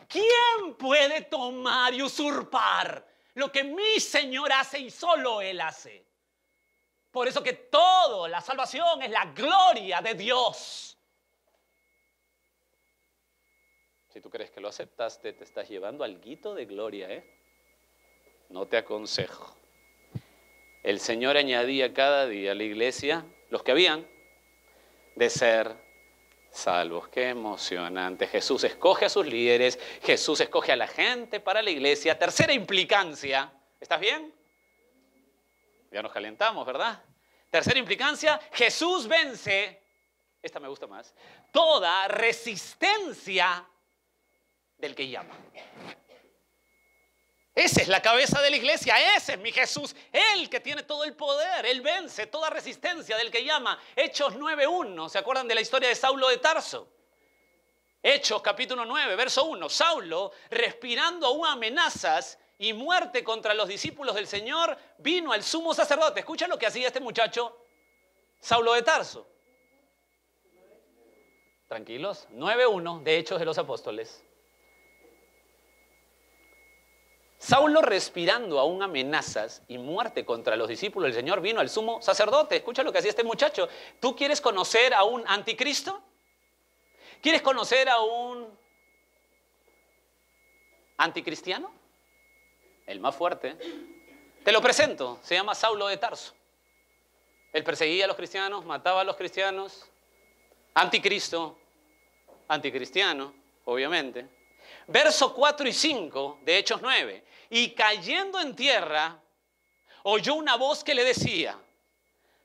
¿Quién puede tomar y usurpar lo que mi Señor hace y solo Él hace? Por eso que todo, la salvación es la gloria de Dios. Si tú crees que lo aceptaste, te estás llevando alguito de gloria, No te aconsejo. El Señor añadía cada día a la iglesia los que habían de ser salvos. Qué emocionante. Jesús escoge a sus líderes, Jesús escoge a la gente para la iglesia. Tercera implicancia, ¿estás bien? Ya nos calentamos, ¿verdad? Tercera implicancia, Jesús vence, esta me gusta más, toda resistencia del que llama. Esa es la cabeza de la iglesia, ese es mi Jesús, Él que tiene todo el poder, Él vence toda resistencia del que llama. Hechos 9:1, ¿se acuerdan de la historia de Saulo de Tarso? Hechos capítulo 9, verso 1, Saulo, respirando aún amenazas y muerte contra los discípulos del Señor, vino al sumo sacerdote. ¿Escuchan lo que hacía este muchacho, Saulo de Tarso? Tranquilos, 9:1 de Hechos de los Apóstoles. Saulo, respirando aún amenazas y muerte contra los discípulos del Señor, vino al sumo sacerdote. Escucha lo que hacía este muchacho. ¿Tú quieres conocer a un anticristo? ¿Quieres conocer a un anticristiano? El más fuerte. Te lo presento. Se llama Saulo de Tarso. Él perseguía a los cristianos, mataba a los cristianos. Anticristo, anticristiano, obviamente. Verso 4 y 5 de Hechos 9. Y cayendo en tierra, oyó una voz que le decía: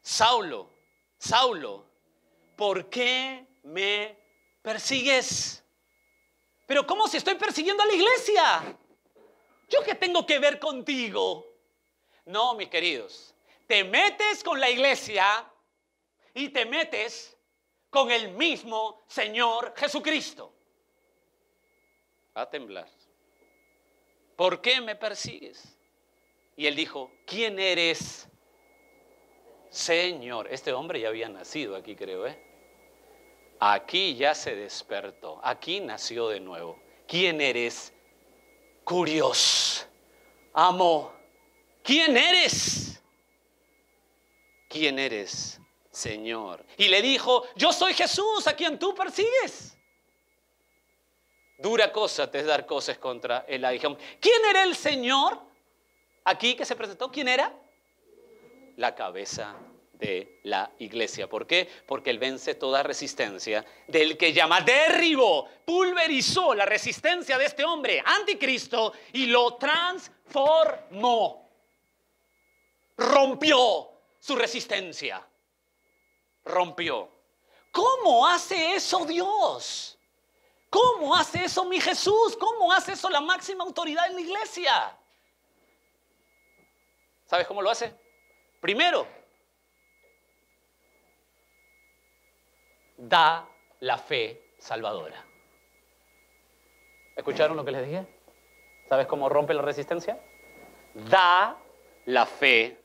Saulo, Saulo, ¿por qué me persigues? Pero ¿cómo si estoy persiguiendo a la iglesia? ¿Yo qué tengo que ver contigo? No, mis queridos, te metes con la iglesia y te metes con el mismo Señor Jesucristo. Va a temblar. ¿Por qué me persigues? Y él dijo: ¿quién eres, Señor? Este hombre ya había nacido aquí, creo, Aquí ya se despertó, aquí nació de nuevo. ¿Quién eres? Curios, amo. ¿Quién eres? ¿Quién eres, Señor? Y le dijo: yo soy Jesús a quien tú persigues. Dura cosa te es dar cosas contra el aguijón. ¿Quién era el Señor aquí que se presentó? ¿Quién era? La cabeza de la iglesia. ¿Por qué? Porque Él vence toda resistencia del que llama. Derribó, pulverizó la resistencia de este hombre anticristo y lo transformó. Rompió su resistencia. Rompió. ¿Cómo hace eso Dios? ¿Cómo hace eso mi Jesús? ¿Cómo hace eso la máxima autoridad en la iglesia? ¿Sabes cómo lo hace? Primero, da la fe salvadora. ¿Escucharon lo que les dije? ¿Sabes cómo rompe la resistencia? Da la fe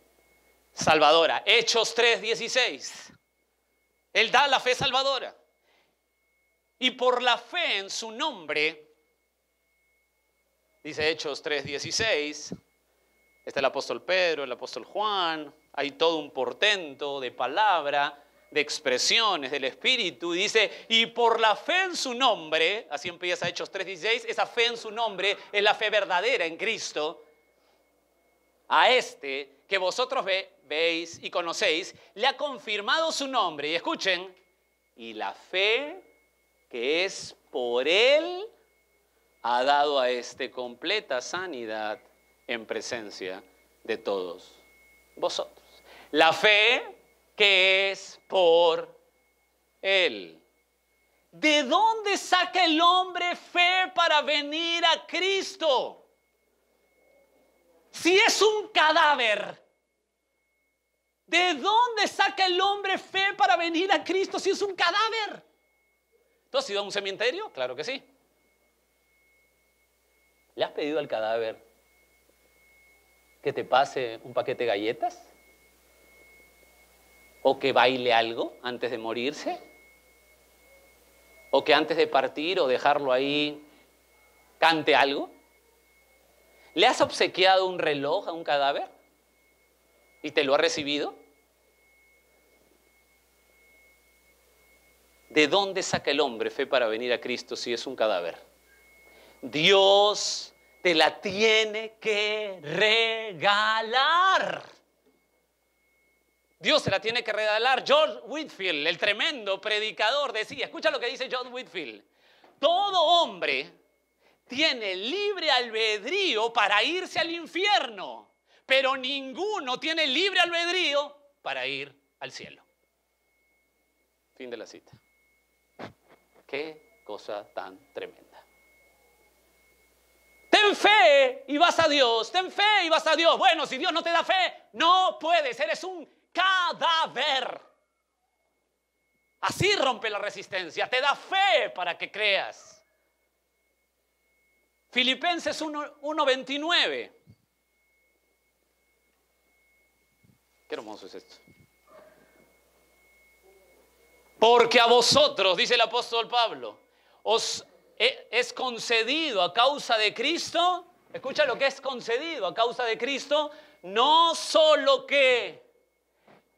salvadora. Hechos 3:16. Él da la fe salvadora. Y por la fe en su nombre, dice Hechos 3:16, está el apóstol Pedro, el apóstol Juan, hay todo un portento de palabra, de expresiones del Espíritu, y dice: y por la fe en su nombre, así empieza Hechos 3:16, esa fe en su nombre es la fe verdadera en Cristo, a este que vosotros veis y conocéis, le ha confirmado su nombre, y escuchen, y la fe que es por Él, ha dado a este completa sanidad en presencia de todos vosotros. La fe que es por Él. ¿De dónde saca el hombre fe para venir a Cristo? Si es un cadáver. ¿De dónde saca el hombre fe para venir a Cristo si es un cadáver? ¿Tú has ido a un cementerio? Claro que sí. ¿Le has pedido al cadáver que te pase un paquete de galletas? ¿O que baile algo antes de morirse? ¿O que antes de partir o dejarlo ahí cante algo? ¿Le has obsequiado un reloj a un cadáver? ¿Y te lo ha recibido? ¿De dónde saca el hombre fe para venir a Cristo si es un cadáver? Dios te la tiene que regalar. Dios se la tiene que regalar. George Whitefield, el tremendo predicador, decía, escucha lo que dice George Whitefield: todo hombre tiene libre albedrío para irse al infierno, pero ninguno tiene libre albedrío para ir al cielo. Fin de la cita. Qué cosa tan tremenda. Te Ten fe y vas a Dios. Ten fe y vas a Dios. Bueno, si Dios no te da fe, no puedes. Eres un cadáver. Así rompe la resistencia. Te da fe para que creas. Filipenses 1:29. Qué hermoso es esto. Porque a vosotros, dice el apóstol Pablo, os es concedido a causa de Cristo. Escucha lo que es concedido a causa de Cristo. No solo que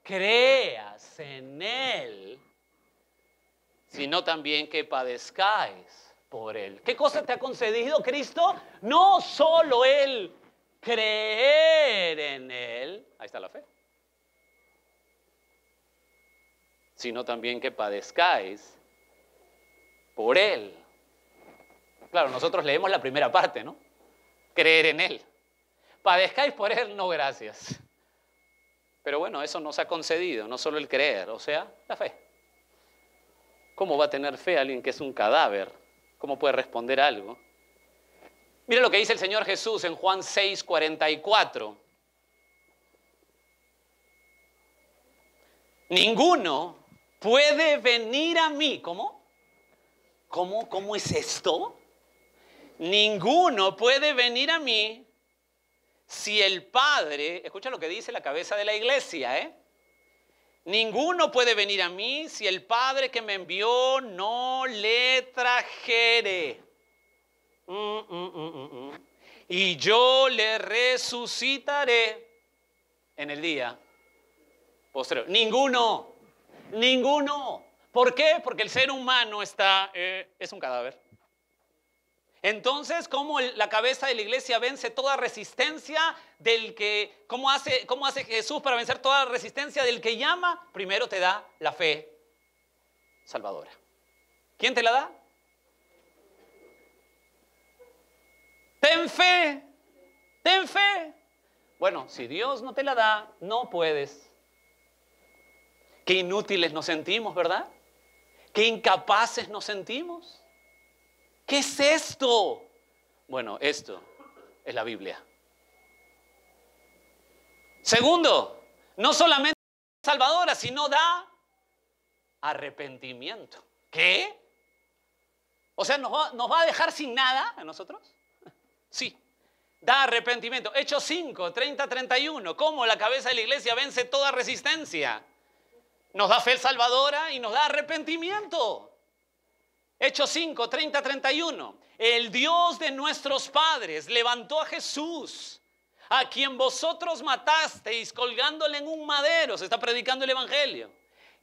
creas en Él, sino también que padezcáis por Él. ¿Qué cosa te ha concedido Cristo? No solo el creer en Él, ahí está la fe, sino también que padezcáis por Él. Claro, nosotros leemos la primera parte, ¿no? Creer en Él. Padezcáis por Él, no gracias. Pero bueno, eso nos ha concedido, no solo el creer, o sea, la fe. ¿Cómo va a tener fe alguien que es un cadáver? ¿Cómo puede responder algo? Mira lo que dice el Señor Jesús en Juan 6:44. Ninguno puede venir a mí. ¿Cómo? ¿Cómo es esto? Ninguno puede venir a mí si el Padre, escucha lo que dice la cabeza de la iglesia, ninguno puede venir a mí si el Padre que me envió no le trajere. Y yo le resucitaré en el día posterior. Ninguno. ¿Por qué? Porque el ser humano es un cadáver. Entonces, ¿cómo la cabeza de la iglesia vence toda resistencia del que... ¿Cómo hace Jesús para vencer toda resistencia del que llama? Primero te da la fe salvadora. ¿Quién te la da? Ten fe. Ten fe. Bueno, si Dios no te la da, no puedes. Qué inútiles nos sentimos, ¿verdad? Qué incapaces nos sentimos. ¿Qué es esto? Bueno, esto es la Biblia. Segundo, no solamente salvadora, sino da arrepentimiento. ¿Qué? O sea, ¿nos va a dejar sin nada a nosotros? Sí, da arrepentimiento. Hechos 5, 30, 31. ¿Cómo la cabeza de la iglesia vence toda resistencia? Nos da fe salvadora y nos da arrepentimiento. Hechos 5, 30, 31. El Dios de nuestros padres levantó a Jesús, a quien vosotros matasteis colgándole en un madero. Se está predicando el evangelio.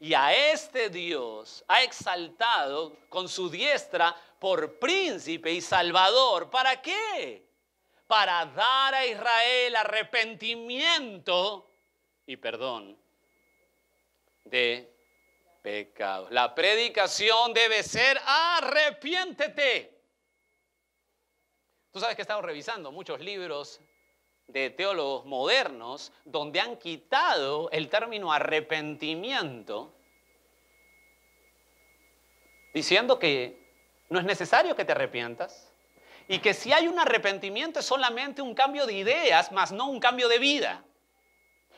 Y a este Dios ha exaltado con su diestra por príncipe y salvador. ¿Para qué? Para dar a Israel arrepentimiento y perdón de pecados. La predicación debe ser arrepiéntete. Tú sabes que he estado revisando muchos libros de teólogos modernos donde han quitado el término arrepentimiento, diciendo que no es necesario que te arrepientas y que si hay un arrepentimiento es solamente un cambio de ideas, más no un cambio de vida.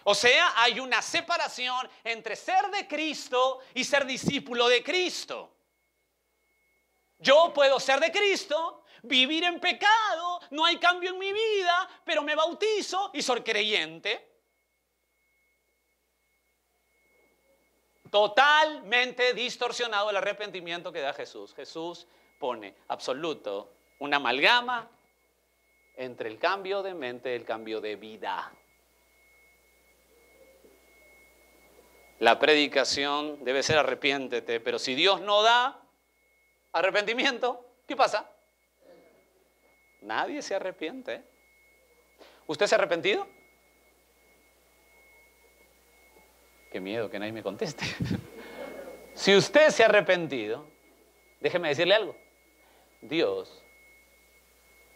O sea, hay una separación entre ser de Cristo y ser discípulo de Cristo. Yo puedo ser de Cristo, vivir en pecado, no hay cambio en mi vida, pero me bautizo y soy creyente. Totalmente distorsionado el arrepentimiento que da Jesús. Jesús pone absoluto una amalgama entre el cambio de mente y el cambio de vida. La predicación debe ser arrepiéntete, pero si Dios no da arrepentimiento, ¿qué pasa? Nadie se arrepiente. ¿Usted se ha arrepentido? Qué miedo que nadie me conteste. Si usted se ha arrepentido, déjeme decirle algo. Dios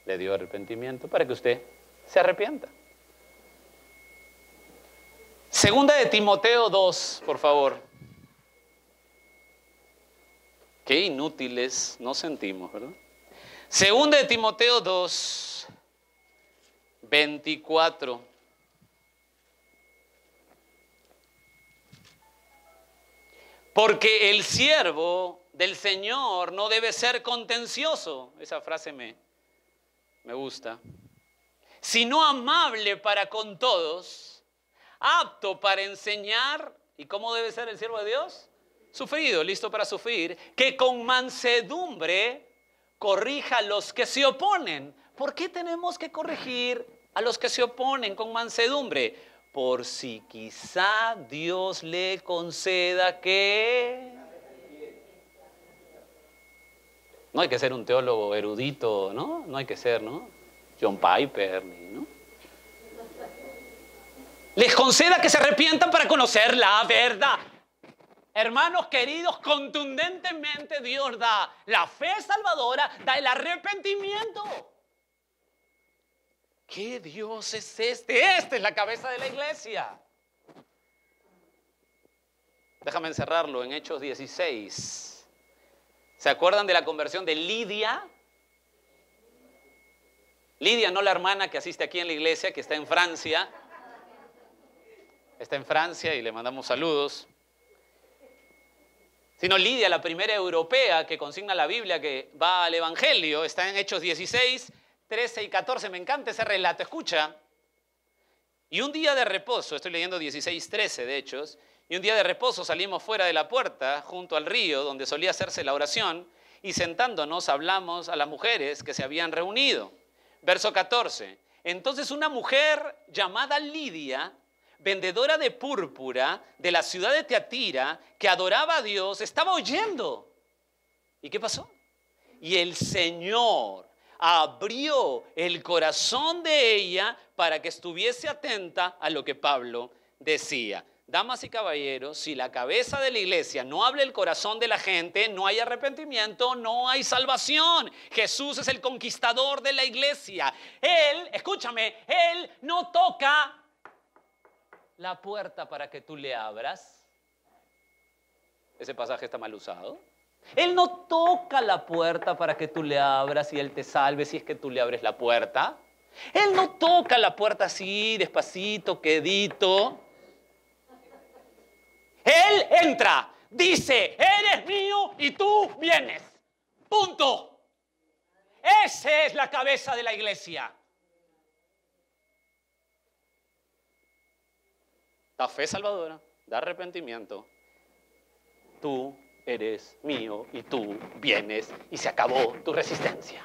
le dio arrepentimiento para que usted se arrepienta. Segunda de Timoteo 2, por favor. Qué inútiles nos sentimos, ¿verdad? Segunda de Timoteo 2, 24. Porque el siervo del Señor no debe ser contencioso. Esa frase me gusta. Sino amable para con todos, apto para enseñar. ¿Y cómo debe ser el siervo de Dios? Sufrido, listo para sufrir. Que con mansedumbre corrija a los que se oponen. ¿Por qué tenemos que corregir a los que se oponen con mansedumbre? Por si quizá Dios le conceda que... No hay que ser un teólogo erudito, ¿no? No hay que ser, ¿no? John Piper, ¿no? Les conceda que se arrepientan para conocer la verdad. Hermanos queridos, contundentemente Dios da la fe salvadora, da el arrepentimiento. ¿Qué Dios es este? Esta es la cabeza de la iglesia. Déjame encerrarlo en Hechos 16. ¿Se acuerdan de la conversión de Lidia? Lidia, no la hermana que asiste aquí en la iglesia, que está en Francia. Está en Francia y le mandamos saludos. Sino Lidia, la primera europea que consigna la Biblia, que va al Evangelio. Está en Hechos 16, 13 y 14. Me encanta ese relato. Escucha. Y un día de reposo, estoy leyendo 16, 13 de Hechos. Y un día de reposo salimos fuera de la puerta, junto al río, donde solía hacerse la oración. Y sentándonos hablamos a las mujeres que se habían reunido. Verso 14. Entonces una mujer llamada Lidia, vendedora de púrpura de la ciudad de Tiatira, que adoraba a Dios, estaba oyendo. ¿Y qué pasó? Y el Señor abrió el corazón de ella para que estuviese atenta a lo que Pablo decía. Damas y caballeros, si la cabeza de la iglesia no habla el corazón de la gente, no hay arrepentimiento, no hay salvación. Jesús es el conquistador de la iglesia. Él, escúchame, Él no toca la puerta para que tú le abras. Ese pasaje está mal usado. Él no toca la puerta para que tú le abras y Él te salve si es que tú le abres la puerta. Él no toca la puerta así, despacito, quedito. Él entra, dice, eres mío y tú vienes. Punto. Esa es la cabeza de la iglesia. Da fe salvadora, da arrepentimiento. Tú eres mío y tú vienes y se acabó tu resistencia.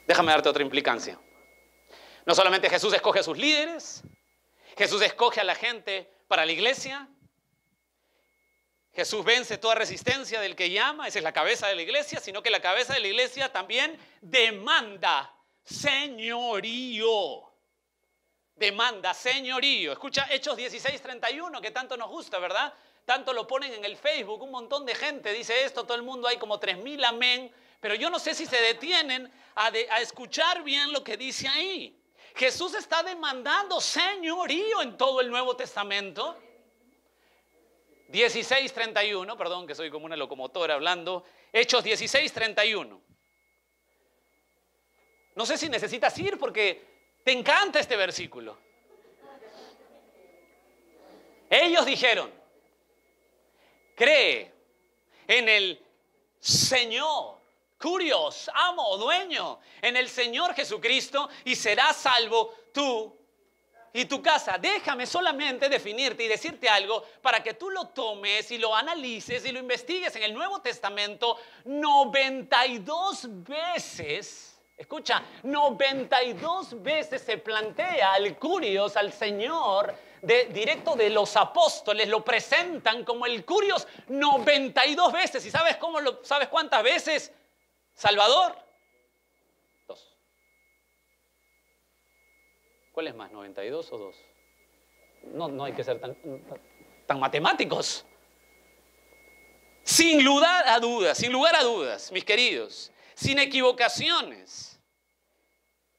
Déjame darte otra implicancia. No solamente Jesús escoge a sus líderes, Jesús escoge a la gente para la iglesia. Jesús vence toda resistencia del que llama, esa es la cabeza de la iglesia, sino que la cabeza de la iglesia también demanda señorío. Demanda señorío. Escucha Hechos 16:31, que tanto nos gusta, ¿verdad? Tanto lo ponen en el Facebook, un montón de gente dice esto, todo el mundo, hay como 3,000 amén, pero yo no sé si se detienen a escuchar bien lo que dice ahí. Jesús está demandando señorío en todo el Nuevo Testamento. 16:31, perdón que soy como una locomotora hablando. Hechos 16:31. No sé si necesitas ir porque te encanta este versículo. Ellos dijeron, cree en el Señor, Curios, amo, dueño, en el Señor Jesucristo y serás salvo tú y tu casa. Déjame solamente definirte y decirte algo para que tú lo tomes y lo analices y lo investigues. En el Nuevo Testamento 92 veces, escucha, 92 veces se plantea al Curios, al Señor, directo de los apóstoles, lo presentan como el Curios 92 veces. ¿Y sabes sabes cuántas veces? Salvador, 2. ¿Cuál es más, 92 o 2? No hay que ser tan matemáticos. Sin lugar a dudas, mis queridos, sin equivocaciones.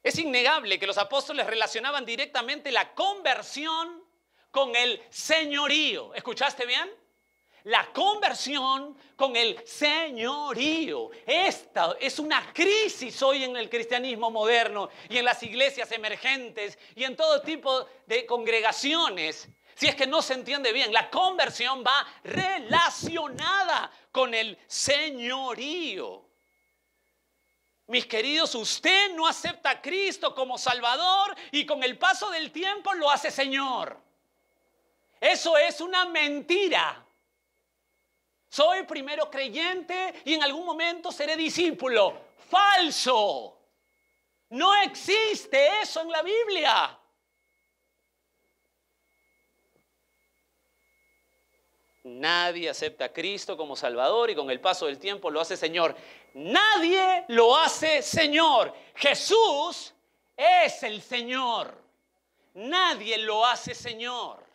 Es innegable que los apóstoles relacionaban directamente la conversión con el señorío. ¿Escuchaste bien? la conversión con el señorío. Esta es una crisis hoy en el cristianismo moderno y en las iglesias emergentes y en todo tipo de congregaciones. Si es que no se entiende bien, la conversión va relacionada con el señorío. Mis queridos, usted no acepta a Cristo como Salvador y con el paso del tiempo lo hace Señor. Eso es una mentira. Soy primero creyente y en algún momento seré discípulo. ¡Falso! No existe eso en la Biblia. Nadie acepta a Cristo como Salvador y con el paso del tiempo lo hace Señor. Nadie lo hace Señor. Jesús es el Señor. Nadie lo hace Señor.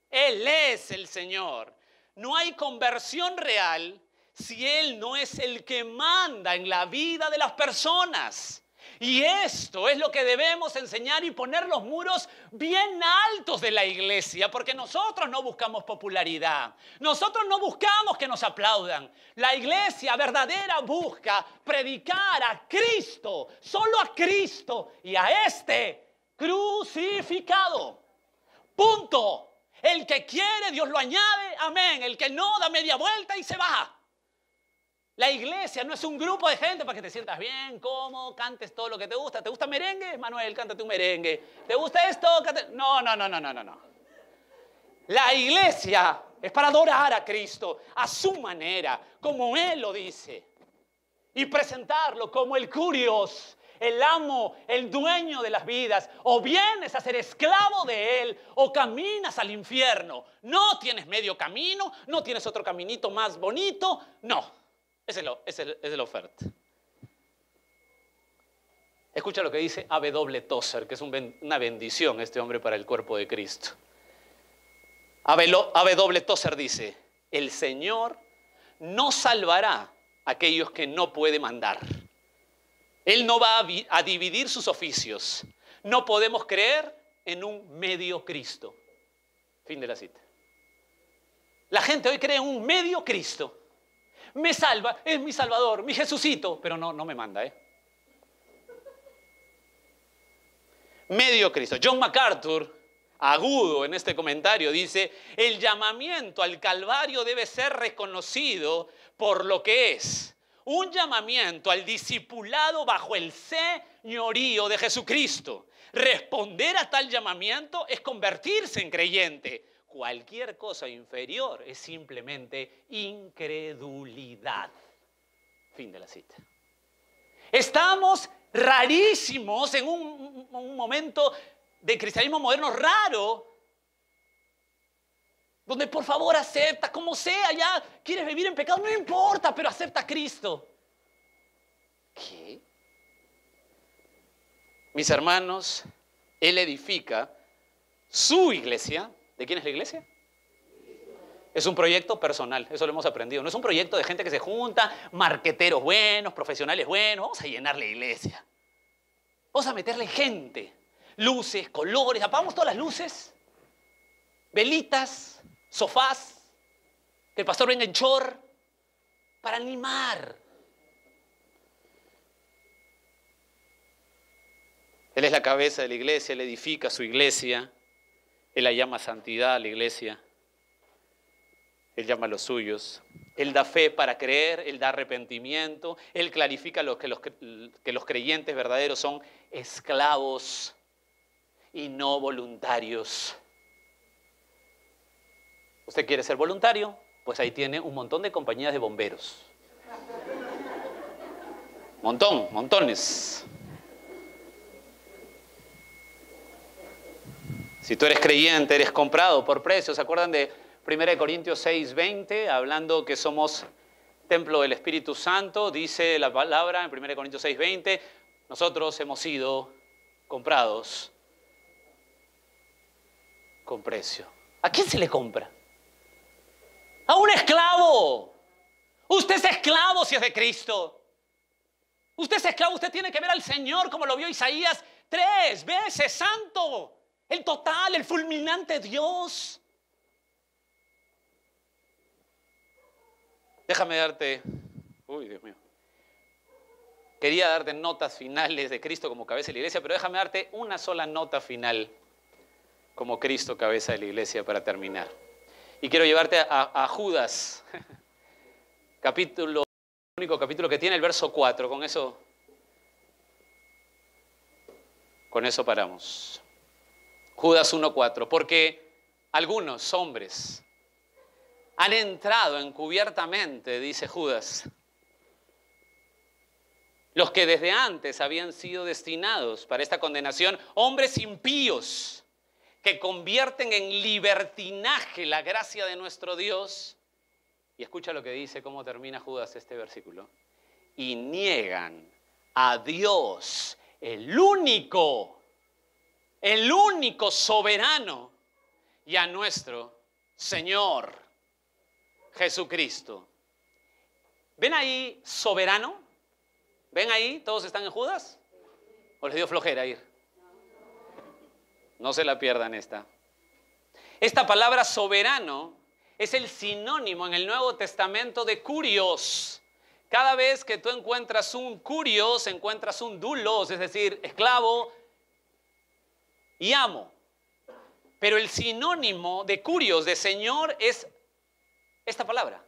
Él es el Señor. No hay conversión real si Él no es el que manda en la vida de las personas. Y esto es lo que debemos enseñar y poner los muros bien altos de la iglesia, porque nosotros no buscamos popularidad, nosotros no buscamos que nos aplaudan. La iglesia verdadera busca predicar a Cristo, solo a Cristo y a este crucificado. Punto. El que quiere, Dios lo añade, amén. El que no, da media vuelta y se va. La iglesia no es un grupo de gente para que te sientas bien, cómodo, cantes todo lo que te gusta. ¿Te gusta merengue? Manuel, cántate un merengue. ¿Te gusta esto? No. La iglesia es para adorar a Cristo a su manera, como Él lo dice. Y presentarlo como el Kurios, el amo, el dueño de las vidas. O vienes a ser esclavo de Él o caminas al infierno. No tienes medio camino, no tienes otro caminito más bonito, no. Esa es la oferta. Escucha lo que dice A.W. Tozer, que es una bendición este hombre para el cuerpo de Cristo. A.W. Tozer dice: el Señor no salvará a aquellos que no puede mandar. Él no va a dividir sus oficios. No podemos creer en un medio Cristo. Fin de la cita. La gente hoy cree en un medio Cristo. Me salva, es mi Salvador, mi Jesucito, pero no me manda, Medio Cristo. John MacArthur, agudo en este comentario, dice: el llamamiento al Calvario debe ser reconocido por lo que es. Un llamamiento al discipulado bajo el señorío de Jesucristo. Responder a tal llamamiento es convertirse en creyente. Cualquier cosa inferior es simplemente incredulidad. Fin de la cita. Estamos rarísimos en un momento de cristianismo moderno raro, donde por favor acepta, como sea, ya quieres vivir en pecado, no importa, pero acepta a Cristo. ¿Qué? Mis hermanos, Él edifica su iglesia. ¿De quién es la iglesia? Es un proyecto personal, eso lo hemos aprendido. No es un proyecto de gente que se junta, marqueteros buenos, profesionales buenos. Vamos a llenar la iglesia. Vamos a meterle gente, luces, colores. Apagamos todas las luces, velitas, sofás, que el pastor venga en short, para animar. Él es la cabeza de la iglesia, Él edifica su iglesia. Él la llama santidad a la iglesia. Él llama a los suyos. Él da fe para creer, Él da arrepentimiento. Él clarifica que los creyentes verdaderos son esclavos y no voluntarios. ¿Usted quiere ser voluntario? Pues ahí tiene un montón de compañías de bomberos. Montones. Si tú eres creyente, eres comprado por precio. ¿Se acuerdan de 1 Corintios 6:20? Hablando que somos templo del Espíritu Santo. Dice la palabra en 1 Corintios 6:20, nosotros hemos sido comprados con precio. ¿A quién se le compra? A un esclavo. Usted es esclavo si es de Cristo. Usted es esclavo, usted tiene que ver al Señor como lo vio Isaías 3 veces, santo. El total, el fulminante Dios. Déjame darte, uy, Dios mío. Quería darte notas finales de Cristo como cabeza de la iglesia, pero déjame darte una sola nota final como Cristo cabeza de la iglesia para terminar. Y quiero llevarte a Judas, capítulo, el único capítulo que tiene, el verso 4. Con eso paramos. Judas 1:4. Porque algunos hombres han entrado encubiertamente, dice Judas, los que desde antes habían sido destinados para esta condenación, hombres impíos que convierten en libertinaje la gracia de nuestro Dios. Y escucha lo que dice, cómo termina Judas este versículo. Y niegan a Dios, el único soberano, y a nuestro Señor Jesucristo. ¿Ven ahí soberano? ¿Ven ahí? ¿Todos están en Judas? ¿O les dio flojera ir? No se la pierdan esta. Esta palabra soberano es el sinónimo en el Nuevo Testamento de kurios. Cada vez que tú encuentras un kurios, encuentras un doulos, es decir, esclavo y amo. Pero el sinónimo de kurios, de Señor, es esta palabra.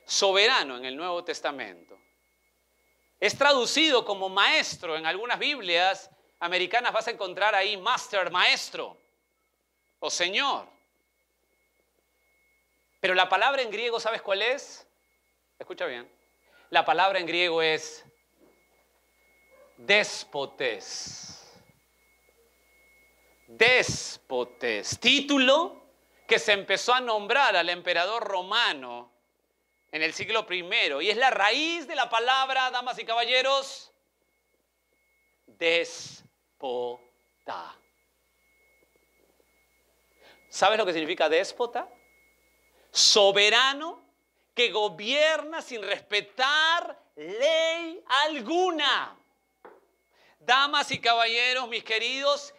Soberano en el Nuevo Testamento. Es traducido como maestro. En algunas Biblias americanas vas a encontrar ahí master, maestro o señor. Pero la palabra en griego, ¿sabes cuál es? Escucha bien. La palabra en griego es déspotes. Déspotes. Título que se empezó a nombrar al emperador romano en el siglo I, y es la raíz de la palabra, damas y caballeros, déspota. ¿Sabes lo que significa déspota? Soberano que gobierna sin respetar ley alguna. Damas y caballeros, mis queridos,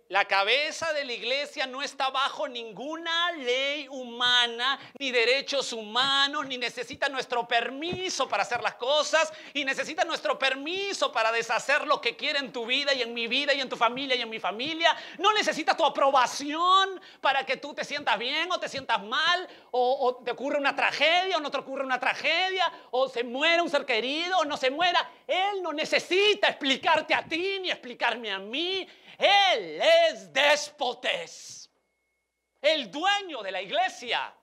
la cabeza de la iglesia no está bajo ninguna ley humana, ni derechos humanos, ni necesita nuestro permiso para hacer las cosas, y necesita nuestro permiso para deshacer lo que quiere en tu vida y en mi vida y en tu familia y en mi familia. No necesita tu aprobación para que tú te sientas bien o te sientas mal, o te ocurre una tragedia o no te ocurre una tragedia, o se muere un ser querido o no se muera. Él no necesita explicarte a ti ni explicarme a mí. Él es déspotes, el dueño de la iglesia,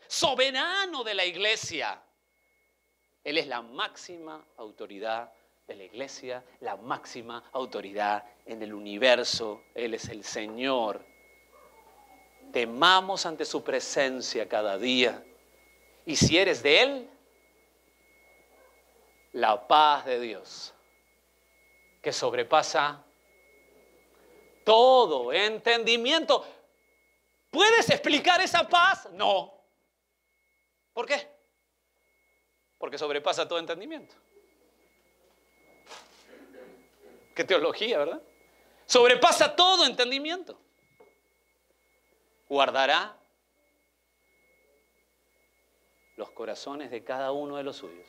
soberano de la iglesia. Él es la máxima autoridad de la iglesia, la máxima autoridad en el universo. Él es el Señor. Temamos ante su presencia cada día. Y si eres de Él, la paz de Dios, que sobrepasa todo entendimiento. ¿Puedes explicar esa paz? No. ¿Por qué? Porque sobrepasa todo entendimiento. Qué teología, ¿verdad? Sobrepasa todo entendimiento. Guardará los corazones de cada uno de los suyos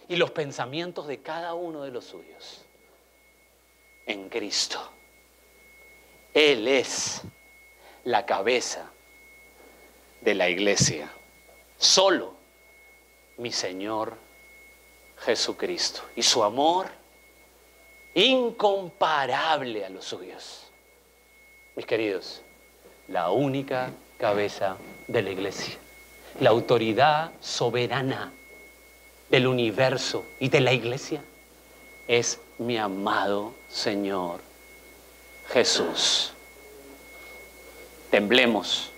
y los pensamientos de cada uno de los suyos en Cristo. Él es la cabeza de la iglesia. Solo mi Señor Jesucristo. Y su amor incomparable a los suyos. Mis queridos, la única cabeza de la iglesia. La autoridad soberana del universo y de la iglesia es mi amado Señor Jesús. Temblemos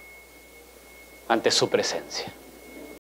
ante su presencia.